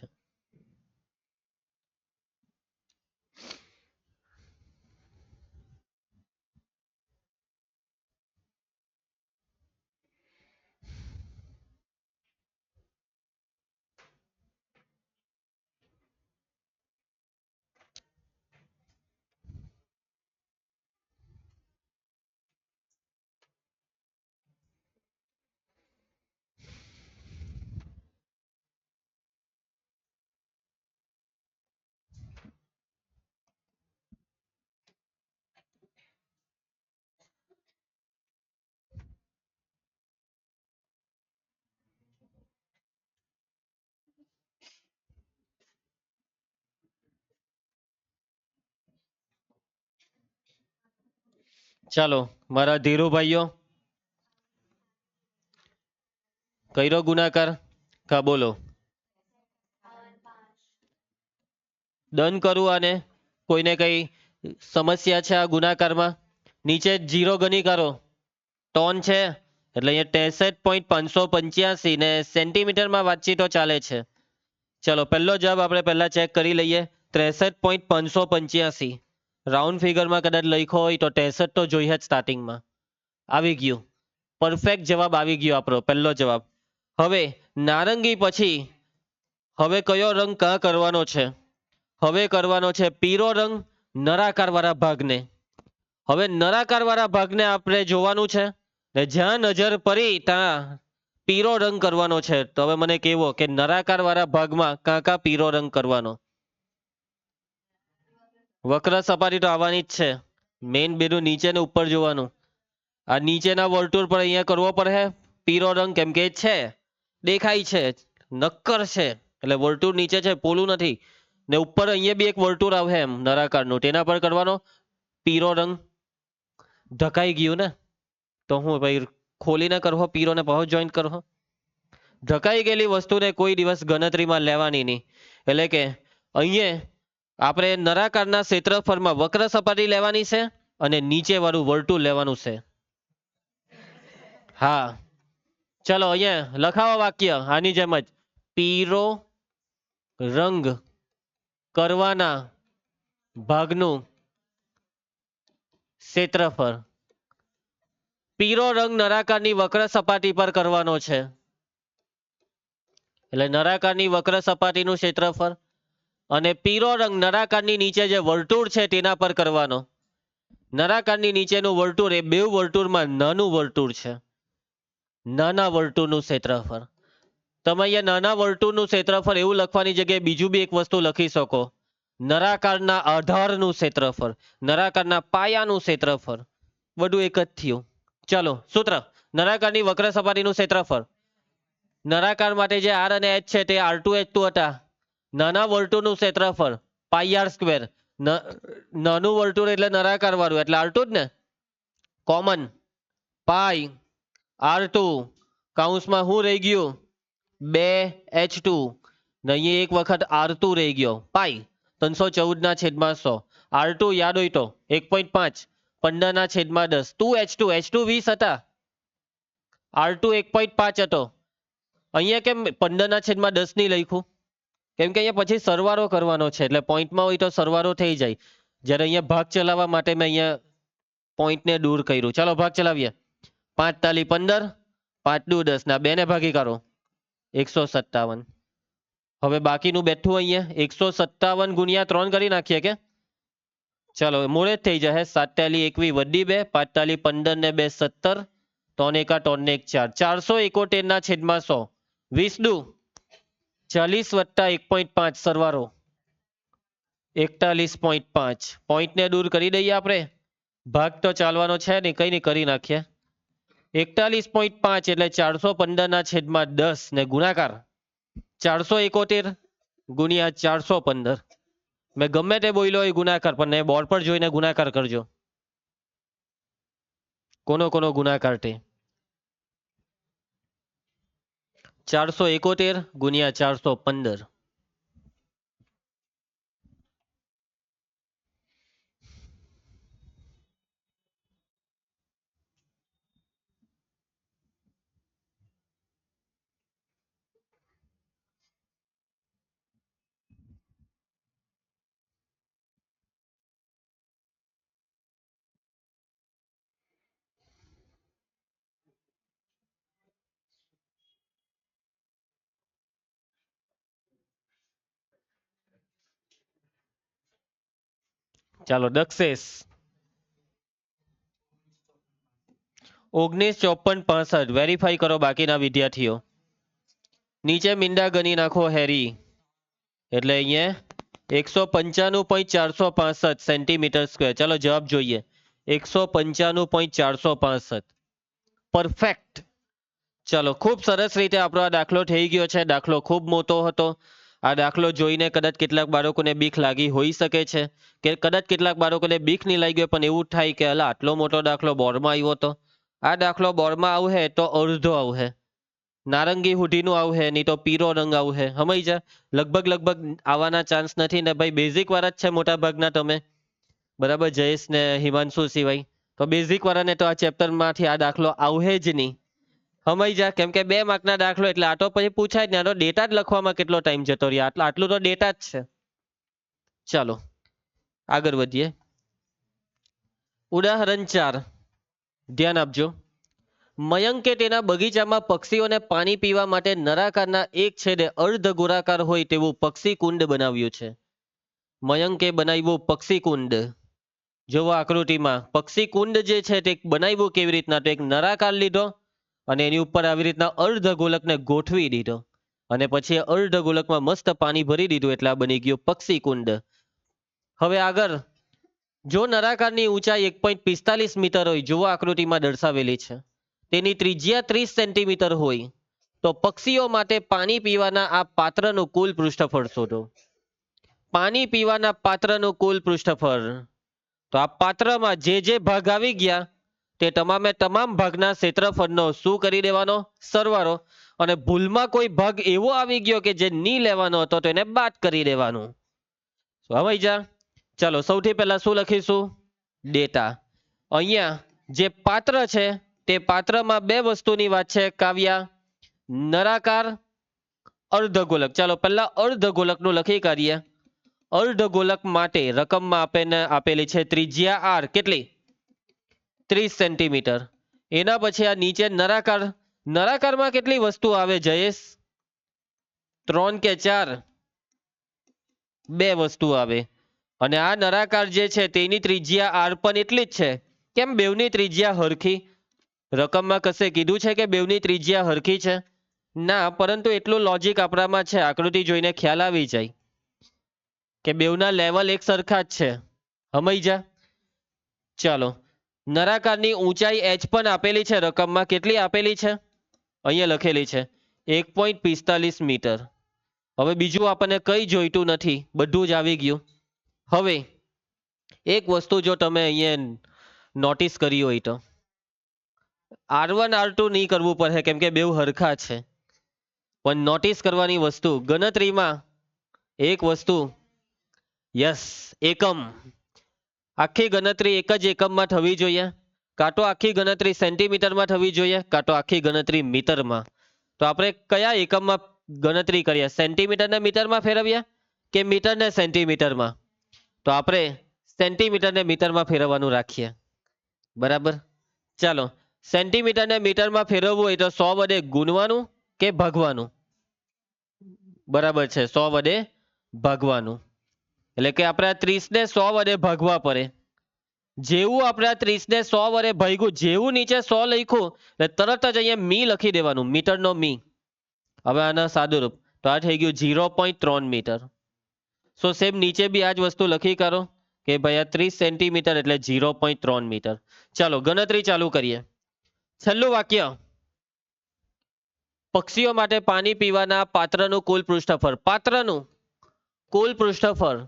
ચાલો મારા ધીરુભાઈઓ, કર્યો ગુણાકાર? કા બોલો. ડન કરું આને? કોઈને કઈ સમસ્યા છે આ ગુણાકારમાં? નીચે 0 ગણી કરો. ટોન છે એટલે અહીંયા 63.585 ને સેન્ટીમીટરમાં વાતચીતો ચાલે છે. ચલો પહેલો જવાબ આપણે પહેલા ચેક કરી લઈએ. 63.585 રાઉન્ડ ફિગરમાં કદાચ લખ્યો હોય તો 63 તો જોઈએ જ સ્ટાર્ટિંગમાં. આવી ગયું, પરફેક્ટ જવાબ આવી ગયો આપણો પહેલો જવાબ. હવે નારંગી પછી હવે કયો રંગ કાં કરવાનો છે? હવે કરવાનો છે પીળો રંગ, નળાકાર વાળા ભાગને. હવે નળાકાર વાળા ભાગને આપણે જોવાનું છે, ને જ્યાં નજર પડી ત્યાં પીળો રંગ કરવાનો છે. તો હવે મને કેવો કે નળાકાર વાળા ભાગમાં કાં કાં પીળો રંગ કરવાનો? વક્ર સપાટી તો આવવાની જ છે. મેઇન બેનું નીચે ને ઉપર જોવાનું. આ નીચેના વર્તુળ પર અહીંયા કરવો પડે પીળો રંગ, કેમ કે છે દેખાય છે નક્કર છે, એટલે વર્તુળ નીચે છે પોલું નથી. ને ઉપર અહીંયા બી એક વર્તુળ આવે એમ નળાકારનું, તેના પર કરવાનો પીળો રંગ. ઢકાઈ ગયું ને, તો હું ભાઈ ખોલીને કરવો પીળો ને પાછો જોઈન્ટ કરવો? ઢકાઈ ગયેલી વસ્તુને કોઈ દિવસ ગણતરીમાં લેવાની નહીં. એટલે કે અહીંયા આપણે નળાકારના ક્ષેત્રફળમાં વક્ર સપાટી લેવાની છે અને નીચે વાળું વર્તુળ લેવાનું છે. હા ચલો અહીંયા લખાવો વાક્ય આની જેમ જ. પીળો રંગ કરવાના ભાગનું ક્ષેત્રફળ. પીળો રંગ નળાકારની વક્ર સપાટી પર કરવાનો છે, એટલે નળાકારની વક્ર સપાટીનું ક્ષેત્રફળ. અને પીળો રંગ નળાકારની નીચે જે વર્તુળ છે તેના પર કરવાનો. નળાકારની નીચેનું વર્તુળ એ બે વર્તુળમાં નાનું વર્તુળ છે. નાના વર્તુળનું ક્ષેત્રફળ. તમે અહીંયા નાના વર્તુળનું ક્ષેત્રફળ એવું લખવાની જગ્યાએ બીજું બી એક વસ્તુ લખી શકો. નળાકારના આધારનું ક્ષેત્રફળ, નળાકારના પાયાનું ક્ષેત્રફળ, બધું એક જ થયું. ચલો સૂત્ર, નળાકારની વક્ર સપાટીનું ક્ષેત્રફળ. નળાકાર માટે જે આર અને એચ છે તે R2H2 હતા. નાના વર્તુળનું ક્ષેત્રફળ πr². નાનું વર્તુળ એટલે નળાકાર વાળું એટલે R2 જ ને. કોમન પાઈ R2 કૌંસમાં શું રહી ગયું 2H2 ને અહીંયા એક વખત R2 રહી ગયો પાઈ 314/100. R2 યાદ હોય તો 1.5 15/10. 2H2 H2 20 હતા. R2 1.5 હતો. અહીંયા કેમ 15/10 ની લખ્યું? કેમ કે અહીંયા પછી સરવાળો કરવાનો છે એટલે પોઈન્ટમાં હોય તો સરવાળો થઈ જાય. જ્યારે અહીંયા ભાગ ચલાવવા માટે મેં અહીંયા પોઈન્ટને દૂર કર્યું. ચાલો ભાગ ચલાવીએ. 5 તાલી 15, 5 દુ 10 ના 2 ને ભાગી કાઢો 157. હવે બાકીનું બેઠું અહીંયા 157 ગુણ્યા 3 કરી નાખીએ કે ચાલો મોડે જ થઈ જાય. 7 તાલી 21 વધી 2, 5 તાલી 15 ને 2 17, 3 એકા 3 ને 1 4, 471/100. 20 દુ 40 વત્તા 1.5 સરવાળો 41.5. પોઈન્ટને દૂર કરી દઈએ આપણે. ભાગ તો ચાલવાનો છે નહીં, કઈ નહીં કરી નાખીએ. 41.5 એટલે 415/10 ને ગુણાકાર 471 ગુણ્યા 415. મેં ગમે તે બોલ્યો એ ગુણાકાર, પણ બોર્ડ પર જોઈને ગુણાકાર કરજો. કોનો કોનો ગુણાકાર તે 471 ગુણ્યા 415. ચાલો દક્ષેશ 195465 વેરીફાઈ કરો બાકીના વિદ્યાર્થીઓ. નીચે મીંડા ગણી નાખો હેરી. એટલે અહીંયા 195.465 સેન્ટીમીટર સ્ક્વેર. ચાલો જવાબ જોઈએ. 195.465 પરફેક્ટ. ચલો ખૂબ સરસ રીતે આપણો આ દાખલો થઈ ગયો છે. દાખલો ખૂબ મોટો હતો. આ દાખલો જોઈને કદાચ કેટલાક બાળકોને બીક લાગી હોઈ શકે છે, કે કદાચ કેટલાક બાળકોને બીક નહીં લાગી હોય, પણ એવું થાય કે અલા આટલો મોટો દાખલો બોર્ડમાં આવ્યો હતો. આ દાખલો બોર્ડમાં આવશે તો અડધો આવશે, નારંગી હુધીનું આવશે, નહીં તો પીરો રંગ આવશે. સમજ્યા? લગભગ આવવાના ચાન્સ નથી ને ભાઈ. બેઝિક વાળા જ છે મોટા ભાગના તમે, બરાબર. જયેશ ને હિમાંશુ સિવાય તો બેઝિક વાળાને તો આ ચેપ્ટરમાંથી આ દાખલો આવશે જ નહીં. સમજ્યા? કેમ કે 2 માર્કના દાખલો એટલે આ તો પછી પૂછાય જ ને. આનો ડેટા જ લખવામાં કેટલો ટાઈમ જતો રહ્યો. આટલું તો ડેટા જ છે. ચાલો આગળ વધીએ. ઉદાહરણ 4 ધ્યાન આપજો. મયંકે તેના બગીચામાં પક્ષીઓને પાણી પીવા માટે નળાકારના એક છેડે અર્ધ ગોળાકાર હોય તેવું પક્ષી કુંડ બનાવ્યું છે. મયંકે બનાવ્યું પક્ષી કુંડ. જોવો આકૃતિમાં પક્ષી કુંડ જે છે તે બનાવ્યું કેવી રીતના, તો એક નળાકાર લીધો અને એની ઉપર આવી રીતના અર્ધ ગોલકને ગોઠવી દીધો અને પછી અર્ધ ગોલકમાં મસ્ત પાણી ભરી દીધું એટલે આ બની ગયું પક્ષી કુંડ. હવે આગળ, જો નળાકારની ઊંચાઈ 1.45 મીટર હોય, જોવો આકૃતિમાં દર્શાવેલી છે, તેની ત્રિજ્યા 30 સેન્ટીમીટર હોય, તો પક્ષીઓ માટે પાણી પીવાના આ પાત્રનું કુલ પૃષ્ઠફળ શોધો. પાણી પીવાના પાત્રનું કુલ પૃષ્ઠફળ. તો આ પાત્રમાં જે ભાગ આવી ગયા તે તમામે તમામ ભાગના ક્ષેત્રફળનો શું કરી દેવાનો? સરવાળો. અને ભૂલમાં કોઈ ભાગ એવો આવી ગયો કે જે નહીં લેવાનો હતો તો એને બાદ કરી દેવાનું. સમજ્યા? ચાલો સૌથી પહેલા શું લખીશું? ડેટા. અહીંયા જે પાત્ર છે તે પાત્રમાં 2 વસ્તુની વાત છે કાવ્યા, નળાકાર, અર્ધગોલક. ચાલો પહેલા અર્ધગોલકનું લખી કાઢીએ. અર્ધગોલક માટે રકમમાં આપેલી છે ત્રિજ્યા r કેટલી? 30 સેન્ટીમીટર. એના પછી આ નીચે નળાકાર. નળાકારમાં કેટલી વસ્તુ આવે જયેશ? 3 કે 4? 2 વસ્તુ આવે. અને આ નળાકાર જે છે તેની ત્રિજ્યા આર પણ એટલી જ છે. કેમ બેવની ત્રિજ્યા હરખી? રકમમાં કશે કીધું છે કે બેવની ત્રિજ્યા હરખી છે? ના, પરંતુ એટલું લોજિક આપણામાં છે, આકૃતિ જોઈને ખ્યાલ આવી જાય કે બેવના લેવલ એક સરખા જ છે. સમજ્યા? ચાલો, નળાકારની ઊંચાઈ h પણ આપેલી છે રકમમાં. કેટલી આપેલી છે? અહીંયા લખેલી છે 1.45 મીટર. હવે બીજું આપણને કઈ જોઈતું નથી, બધું જ આવી ગયું. હવે એક વસ્તુ જો તમે અહીંયા નોટિસ કરી હોય તો R1 R2 નહીં કરવું પડે કેમ કે બેવ હરખા છે. પણ નોટિસ કરવાની વસ્તુ ગણતરીમાં એક વસ્તુ, યસ, એકમ. આખી ગણતરી એક જ એકમમાં થવી જોઈએ, કાં તો આખી ગણતરી સેન્ટીમીટરમાં થવી જોઈએ, કાં તો આખી ગણતરી મીટરમાં. તો આપણે કયા એકમમાં ગણતરી કરીએ? સેન્ટીમીટરને મીટરમાં ફેરવીએ કે મીટરને સેન્ટીમીટરમાં? તો આપણે સેન્ટીમીટરને મીટરમાં ફેરવવાનું રાખીએ. બરાબર. ચાલો, સેન્ટીમીટરને મીટરમાં ફેરવવું હોય તો 100 વડે ગુણવાનું કે ભાગવાનું? બરાબર છે, 100 વડે ભાગવાનું. એટલે કે આપણે આ 30 ને 100 વડે ભાગવા પડે. જેવું આપણે આ 30 ને 100 વડે ભાગ્યું, જેવું નીચે 100 લખ્યું એટલે તરત જ અહીંયા મી લખી દેવાનું, મીટરનો મી. હવે આના સાદુરૂપ તો આ થઈ ગયું 0.3 મીટર. સો સેમ નીચે બી આ જ વસ્તુ લખી કરો કે ભાઈ આ 30 સેન્ટીમીટર એટલે 0.3 મીટર. ચાલો ગણતરી ચાલુ કરીએ. છેલ્લું વાક્ય, પક્ષીઓ માટે પાણી પીવાના પાત્રનું કુલ પૃષ્ઠફળ. પાત્રનું કુલ પૃષ્ઠફળ.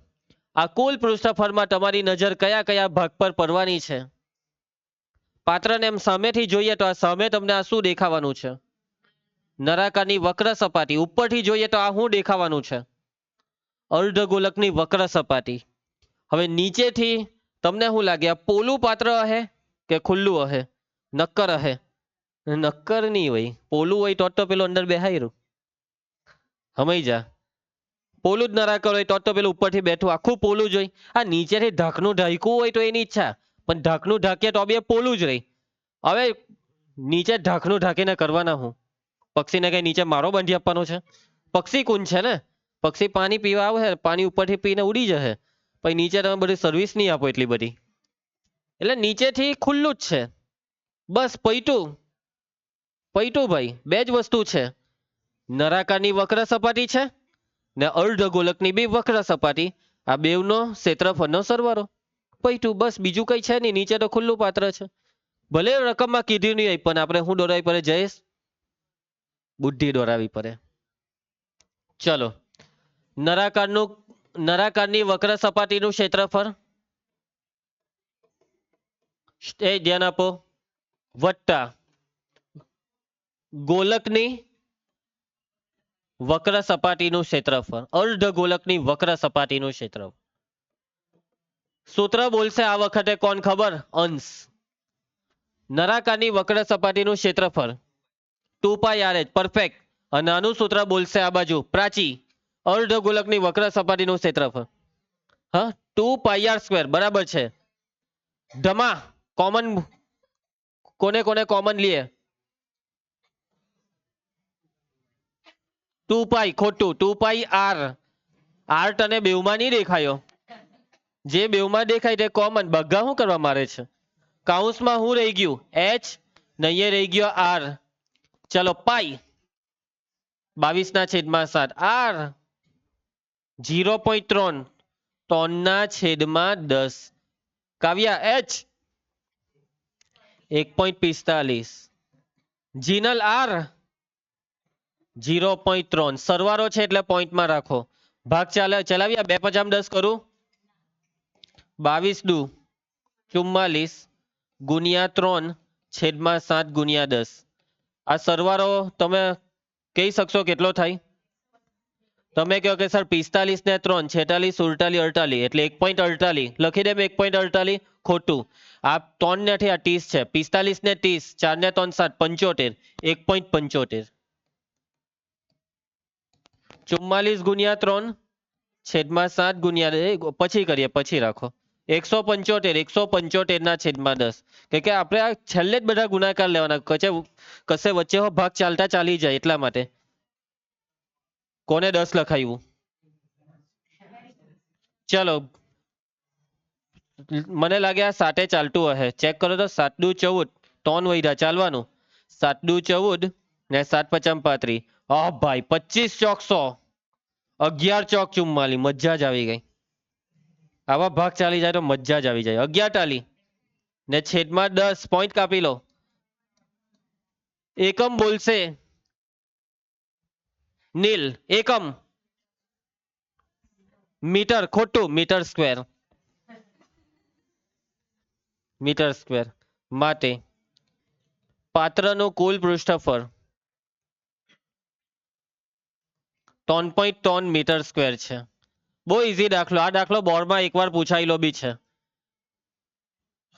આ કુલ પૃષ્ઠફળમાં તમારી નજર કયા કયા ભાગ પર પડવાની છે? પાત્રને એમ સામેથી જોઈએ તો આ સામે તમને આ શું દેખાવાનું છે? નળાકારની વક્ર સપાટી. ઉપરથી જોઈએ તો આ શું દેખાવાનું છે? અર્ધગોલકની વક્ર સપાટી. હવે નીચેથી તમને શું લાગે, આ પોલું પાત્ર હશે કે ખુલ્લું હશે? નક્કર હશે. નક્કર નહીં હોય, પોલું હોય તો પેલું અંદર બેહાયરું. સમય જા. પોલું જ નળાકાર હોય તો પેલું ઉપરથી બેઠું આખું પોલું જ હોય. આ નીચેથી ઢાંકનું ઢાંક્યું હોય તો એની ઈચ્છા, પણ ઢાંકનું ઢાંકીએ તો બી પોલું જ રહી. હવે નીચે ઢાંકનું ઢાંકીને કરવાના હું? પક્ષીને કઈ નીચે મારો બાંધી આપવાનો છે? પક્ષી કુંજ છે ને, પક્ષી પાણી પીવા આવે, પાણી ઉપરથી પીને ઉડી જશે. પછી નીચે તમે બધી સર્વિસ નહીં આપો એટલી બધી. એટલે નીચેથી ખુલ્લું જ છે. બસ પૈટું પૈટું ભાઈ, બે જ વસ્તુ છે. નળાકારની વક્ર સપાટી છે ને અર્ધગોલકની બી વક્ર સપાટી. આ બેવનો ક્ષેત્રફળનો સરવાળો. પૈટું, બસ બીજું કઈ છે નહીં. નીચે તો ખુલ્લું પાત્ર છે. ભલે રકમમાં કીધું નહીં હોય, પણ આપણે શું દોરાવી પડે જયેશ? બુદ્ધિ દોરાવી પડે. ચલો, નળાકારની વક્ર સપાટીનું ક્ષેત્રફળ એ ધ્યાન આપો, વત્તા ગોલકની વક્ર સપાટીનું ક્ષેત્રફળ, અર્ધગોલકની વક્ર સપાટીનું ક્ષેત્રફળ. સૂત્ર બોલશે આ વખતે કોણ ખબર? અંશ. નળાકારની વક્ર સપાટીનું ક્ષેત્રફળ 2π/h, પરફેક્ટ. અને આનું સૂત્ર બોલશે આ બાજુ પ્રાચી, અર્ધગોલકની વક્ર સપાટીનું ક્ષેત્રફળ. હા, 2πr², બરાબર છે. ધમા કોમન, કોને કોને કોમન લીએ? 2π ખોટું, 2πr. r તને બેવમાં નહીં દેખાયો? જે બેવમાં દેખાય તે કોમન. બગ્ગા શું કરવા મારે છે? કાઉન્સમાં શું રહી ગયું? h ને અહીંયા રહી ગયો r. ચલો પાઈ 22/7 r 0.3 3/10. કાવ્યા h 1.45. જીનલ r 0.3. સરવાળો છે એટલે પોઈન્ટમાં રાખો. ભાગ ચલાવ્યા 2×10 કરું. 22 દુ 44 ગુણ્યા 3/7/10. આ સરવાળો તમે કહી શકશો કેટલો થાય? તમે કહો કે સર 45 ને 3 46 48 48 એટલે 1.48 લખી દે. 1.48 ખોટું. આ 3 ને 30 છે. 45 ને 30, 4 ને 3 7 75, 1.75. 44 ગુણ્યા 3/7/10 પછી કરીએ, પછી રાખો. 175 કે આપણે આ છેલ્લે જ બધા ગુણાકાર લેવાના, કશે વચ્ચે ભાગ ચાલતા ચાલી જાય એટલા માટે. કોને 10 લખાયું? ચલો મને લાગે આ 7 ચાલતું હશે. ચેક કરો તો 7 દુ 14 3 વૈધા ચાલવાનું. 7 દુ 14 ને 7 પચામ 35. હા ભાઈ 25 ચોક 100, 11 ચોક 44. મજા જ આવી ગઈ. આવા ભાગ ચાલી જાય તો મજા જ આવી જાય. 11 ટાલી ને છેદમાં 10 પોઈન્ટ કાપી લો. એકમ બોલશે નીલ. એકમ મીટર ખોટું. Metre square. મીટર સ્ક્વેર માટે પાત્રનું કુલ પૃષ્ઠફળ 3.3 મીટર સ્ક્વેર છે. બહુ ઈઝી દાખલો. આ દાખલો બોર્ડમાં એકવાર પૂછાયેલો બી છે.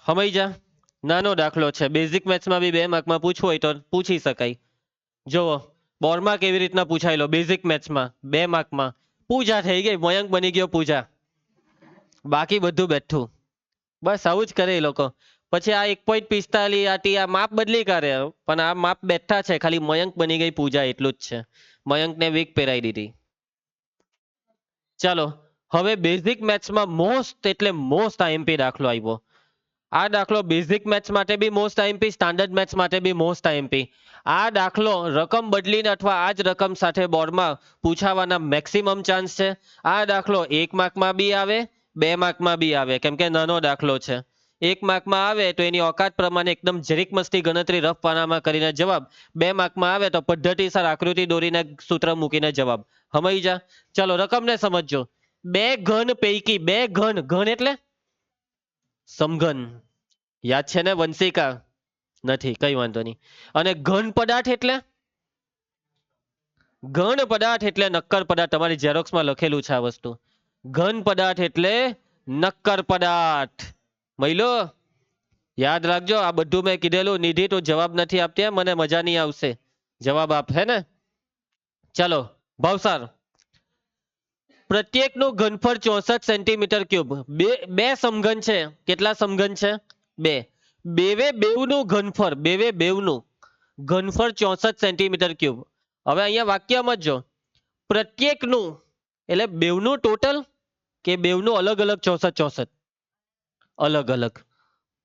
સમજ્યા? નાનો દાખલો છે. બેઝિક મેથ્સમાં બી 2 માર્કમાં પૂછવું હોય તો પૂછી શકાય. જુઓ બોર્ડમાં કેવી રીતના પૂછાયેલો બેઝિક મેથ્સમાં 2 માર્કમાં. પૂજા થઈ ગઈ, મયંક બની ગયો પૂજા. બાકી બધું બેઠું. બસ આવું જ કરે એ લોકો. પછી આ 1.45 આ માપ બદલી કરે, પણ આ માપ બેઠા છે. ખાલી મયંક બની ગઈ પૂજા એટલું જ છે. મયંકને વીક પહેરાઈ દીધી. ચાલો હવે બેઝિક મેથ્સમાં મોસ્ટ એટલે મોસ્ટ આઈએમપી દાખલો આવ્યો. આ દાખલો બેઝિક મેથ્સ માટે બી મોસ્ટ આઈએમપી, સ્ટાન્ડર્ડ મેથ્સ માટે બી મોસ્ટ આઈએમપી. આ દાખલો રકમ બદલીને અથવા આ જ રકમ સાથે બોર્ડમાં પૂછાવાના મેક્સિમમ ચાન્સ છે. આ દાખલો 1 માર્કમાં બી આવે, 2 માર્કમાં બી આવે, કેમ કે નાનો દાખલો છે. 1 માર્કમાં આવે તો એની ઓકાત પ્રમાણે એકદમ જરીક મસ્તી ગણતરી રફ પાનામાં કરીને જવાબ. 2 માર્કમાં આવે તો પદ્ધતિસર આકૃતિ દોરીને સૂત્ર મૂકીને જવાબ. સમજી જા. ચલો રકમને સમજો. 2 ઘન પૈકી 2 ઘન, ઘન એટલે સમઘન. યાદ છે ને વંશિકા? નથી, કઈ વાંધો નહીં. અને ઘન પદાર્થ એટલે ઘન પદાર્થ એટલે નક્કર પદાર્થ. તમારી ઝેરોક્સમાં લખેલું છે આ વસ્તુ. ઘન પદાર્થ એટલે નક્કર પદાર્થ. મહિલો યાદ રાખજો. આ બધું મેં કીધેલું. નિધિ તો જવાબ નથી આપતી, મને મજા નહીં આવશે. જવાબ આપ હે ને. ચાલો ભાવસાર. પ્રત્યેકનું ઘનફળ 64 centimetre cube. બે સમઘન છે. કેટલા સમઘન છે? 2. બેવનું ઘનફળ, બેવનું ઘનફળ 64 સેન્ટીમીટર ક્યુબ. હવે અહીંયા વાક્ય સમજો. પ્રત્યેકનું એટલે બેવનું ટોટલ કે બેવનું અલગ અલગ 64? અલગ અલગ.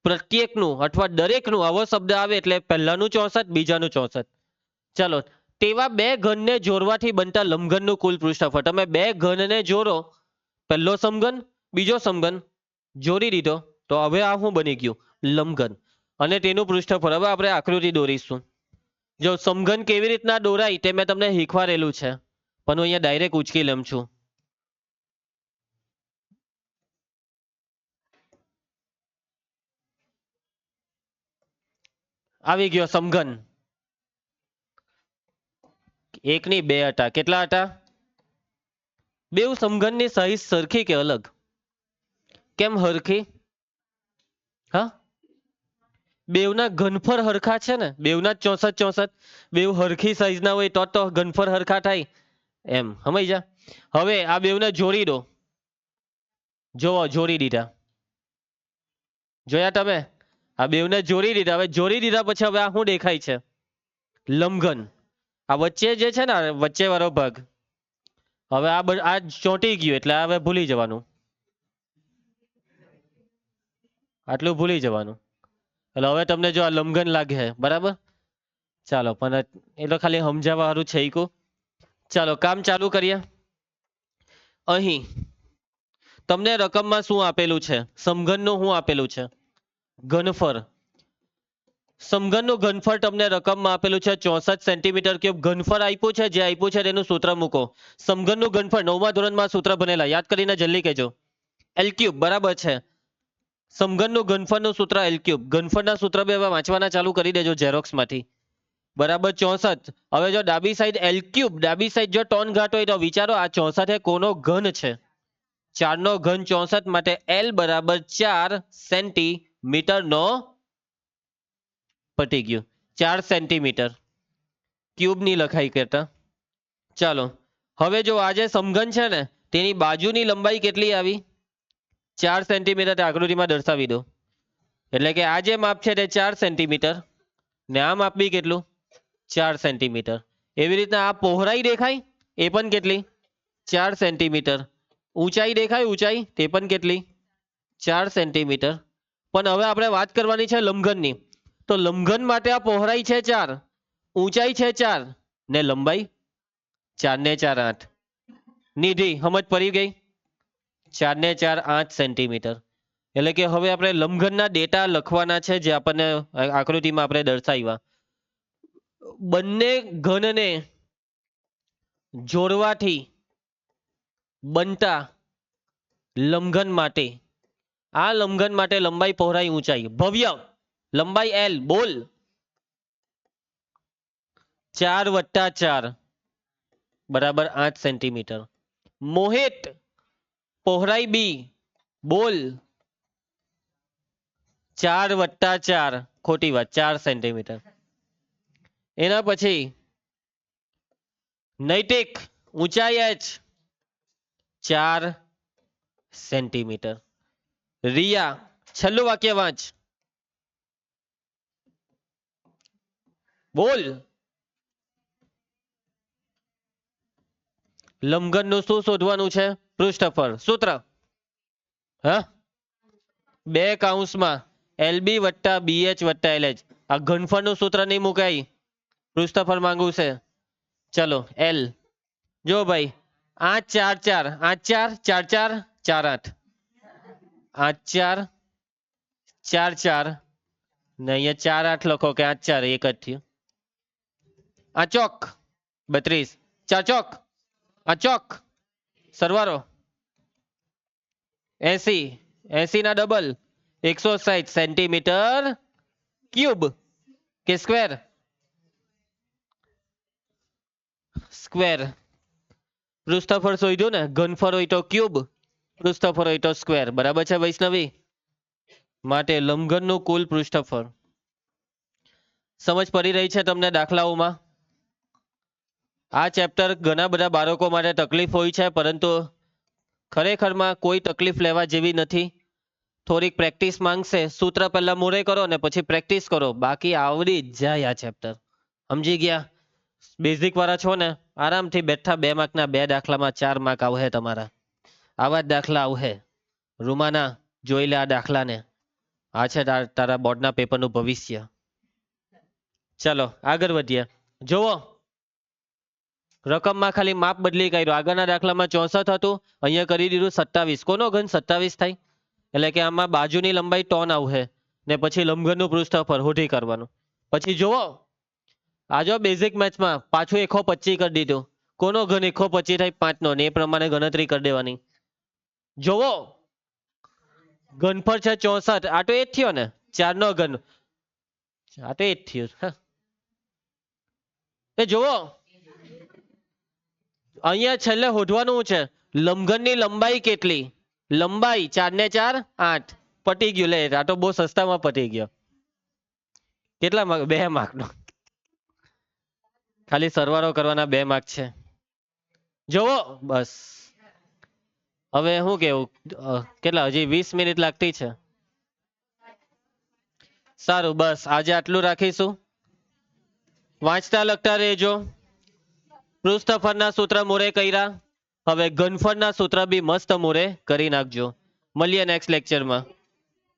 પ્રત્યેકનું અથવા દરેકનું આવો શબ્દ આવે એટલે પહેલાનું 64, બીજાનું 64. ચાલો તેવા 2 ઘનને જોડવાથી બનતા લંબઘનનું કુલ પૃષ્ઠફળ. તમે 2 ઘનને જોડો, પહેલો સમઘન બીજો સમઘન જોડી દીધો તો હવે આ શું બની ગયું? લંબઘન. અને તેનું પૃષ્ઠફળ. હવે આપણે આકૃતિ દોરીશું. જો સમઘન કેવી રીતના દોરાય તે મેં તમને શીખવાડેલું છે, પણ હું અહીંયા ડાયરેક્ટ ઉચકી લઉં છું. આવી ગયો સમઘન. 1 ની 2 હતા. કેટલા હતા? બેવ સમઘનની સાઈઝ સરખી કે અલગ? કેમ હરખી? હા, બેવના ઘનફળ હરખા છે ને. બેવના 64. બેવ હરખી સાઈઝના હોય તો ઘનફળ હરખા થાય એમ. સમજ્યા? હવે આ બેવને જોડી દો. જોવો જોડી દીધા. જોયા તમે? આ બેવને જોડી દીધા. હવે જોડી દીધા પછી હવે આ શું દેખાય છે? લંબઘન. આ વચ્ચે જે છે ને વચ્ચે વાળો ભાગ, હવે આ ચોંટી ગયું એટલે હવે ભૂલી જવાનું. આટલું ભૂલી જવાનું. એટલે હવે તમને જો આ લંબઘન લાગે છે બરાબર. ચાલો પણ એ તો ખાલી સમજાવવા સારું છે. ચાલો કામ ચાલુ કરીએ. અહીં તમને રકમમાં શું આપેલું છે? સમઘનનું શું આપેલું છે? ઘનફળ. સમઘનનું ઘનફળ તમને રકમમાં આપેલું છે 64 સેન્ટીમીટર ક્યુબ. ઘનફળ આપ્યું છે, જે આપ્યું છે તેનું સૂત્ર મૂકો. સમઘનનું ઘનફળ 9મા ધોરણમાં સૂત્ર બનેલા, યાદ કરીને જલ્દી કહેજો. એલ ક્યુબ બરાબર છે. સમઘનનું ઘનફળનું સૂત્ર એલ ક્યુબ. ઘનફળના સૂત્ર બે વાંચવાના ચાલુ કરી દેજો ઝેરોક્સમાંથી. બરાબર 64. હવે જો ડાબી સાઈડ એલ ક્યુબ, ડાબી સાઈડ જો 3 ઘાત હોય તો વિચારો આ 64 કોનો ઘન છે? 4 નો ઘન 64, માટે એલ બરાબર 4 સેન્ટીમીટર નો. પટી ગયું. 4 સેન્ટીમીટર ક્યુબ ની લખાઈ કરતા. ચાલો હવે જો આ જે સમઘન છે ને તેની બાજુની લંબાઈ કેટલી આવી? 4 સેન્ટીમીટર. આકૃતિમાં દર્શાવી દો. એટલે કે આ જે માપ છે તે 4 સેન્ટીમીટર ને આ માપ બી કેટલું? 4 સેન્ટીમીટર. એવી રીતના આ પહોળાઈ દેખાય એ પણ કેટલી? 4 સેન્ટીમીટર. ઊંચાઈ દેખાય ઊંચાઈ તે પણ કેટલી? 4 સેન્ટીમીટર. પણ હવે આપણે વાત કરવાની છે લંબઘનની. તો લંબઘન માટે આ પહોળાઈ છે 4, ઊંચાઈ છે 4 ને લંબાઈ 4 ને 4 8. નિધિ સમજ પડી ગઈ? 4 ને 4 8 સેન્ટીમીટર. એટલે કે હવે આપણે લંબઘનના ડેટા લખવાના છે જે આપણને આકૃતિમાં આપણે દર્શાવ્યા. બંને ઘનને જોડવાથી બનતા લંબઘન માટે, આ લંબઘન માટે લંબાઈ પહોળાઈ ઊંચાઈ ભવ્ય લંબાઈ L બોલ 4 વત્તા 4 બરાબર 8 સેન્ટીમીટર. મોહિત પહોળાઈ B બોલ 4 વત્તા 4 ખોટી વાત 4 સેન્ટીમીટર. એના પછી નૈતિક ઊંચાઈ H 4 સેન્ટીમીટર. રિયા છેલ્લું વાક્ય વાંચ બોલ. લંબઘનનું શું શોધવાનું છે? પૃષ્ઠફળ. સૂત્ર હા 2 કૌંસમાં LB વત્તા BH વત્તા LH. આ ઘનફળનું સૂત્ર નહીં મુકાય, પૃષ્ઠફળ માંગવું છે. ચલો L જો ભાઈ 8 4 4 8 4 4 4 8 8 4 4 4 ને અહીંયા 4 8 લખો કે 8 4 એક જ થયું. આ ચોક 32 4 ચોક આ ચોક સરવાળો 80 80 ના ડબલ 160 સેન્ટીમીટર ક્યુબ કે સ્ક્વેર? સ્ક્વેર. પૃષ્ઠફળ શોધ્યું ને, ઘનફળ હોય તો ક્યુબ, પૃષ્ઠફળ હોય તો સ્ક્વેર. બરાબર છે વૈષ્ણવી? માટે લંબઘનનું કુલ પૃષ્ઠફળ. સમજ પડી રહી છે તમને દાખલાઓમાં? આ ચેપ્ટર ઘણા બધા બાળકો માટે તકલીફ હોય છે, પરંતુ ખરેખરમાં કોઈ તકલીફ લેવા જેવી નથી. થોડીક પ્રેક્ટિસ માંગશે. સૂત્ર પહેલા મોરે કરો ને પછી પ્રેક્ટિસ કરો, બાકી આવડી જ જાય આ ચેપ્ટર. સમજી ગયા? બેઝિક વાળા છો ને, આરામથી બેઠા 2 માર્કના 2 દાખલામાં 4 માર્ક આવશે તમારા. આવા જ દાખલા આવશે. રૂમાના જોઈ લે આ દાખલાને. આ છે તારા બોર્ડના પેપરનું ભવિષ્ય. ચલો આગળ વધીએ. જુઓ રકમમાં ખાલી માપ બદલી કર્યો. આગળના દાખલામાં 64 હતું, અહીંયા કરી દીધું 27. કોનો ઘન 27 થાય? એટલે કે આમાં બાજુની લંબાઈ ટોન આવશે ને પછી લંબઘનનું પૃષ્ઠફળ શોધી કરવાનું. પછી જુઓ આ જો બેઝિક મેથ્સમાં પાછું 125 કરી દીધું. કોનો ઘન 125 થાય? 5 નો, ને એ પ્રમાણે ગણતરી કરી દેવાની. જુઓ ઘનફળ છે 64. આ તો એ જ થયો ને, 4 નો ઘન. આ તો એ જ થયું. એ જુઓ અહીંયા છેલ્લે શોધવાનું છે લંબઘનની લંબાઈ કેટલી. લંબાઈ 4 ને 4 8. પટી ગયું. લે આ તો બહુ સસ્તામાં પટી ગયો. કેટલા માર્ક? 2 માર્કનો. ખાલી સરવાળો કરવાના 2 માર્ક છે. જોવો બસ. હવે શું કેવું, કેટલા હજી 20 મિનિટ લાગતી છે. સારું બસ આજે આટલું રાખીશું. વાંચતા લખતા રહેજો. પૃષ્ઠફળના સૂત્ર મોરે કર્યા. હવે ઘનફળના સૂત્ર બી મસ્ત મોરે કરી નાખજો. મળીએ નેક્સ્ટ લેક્ચરમાં.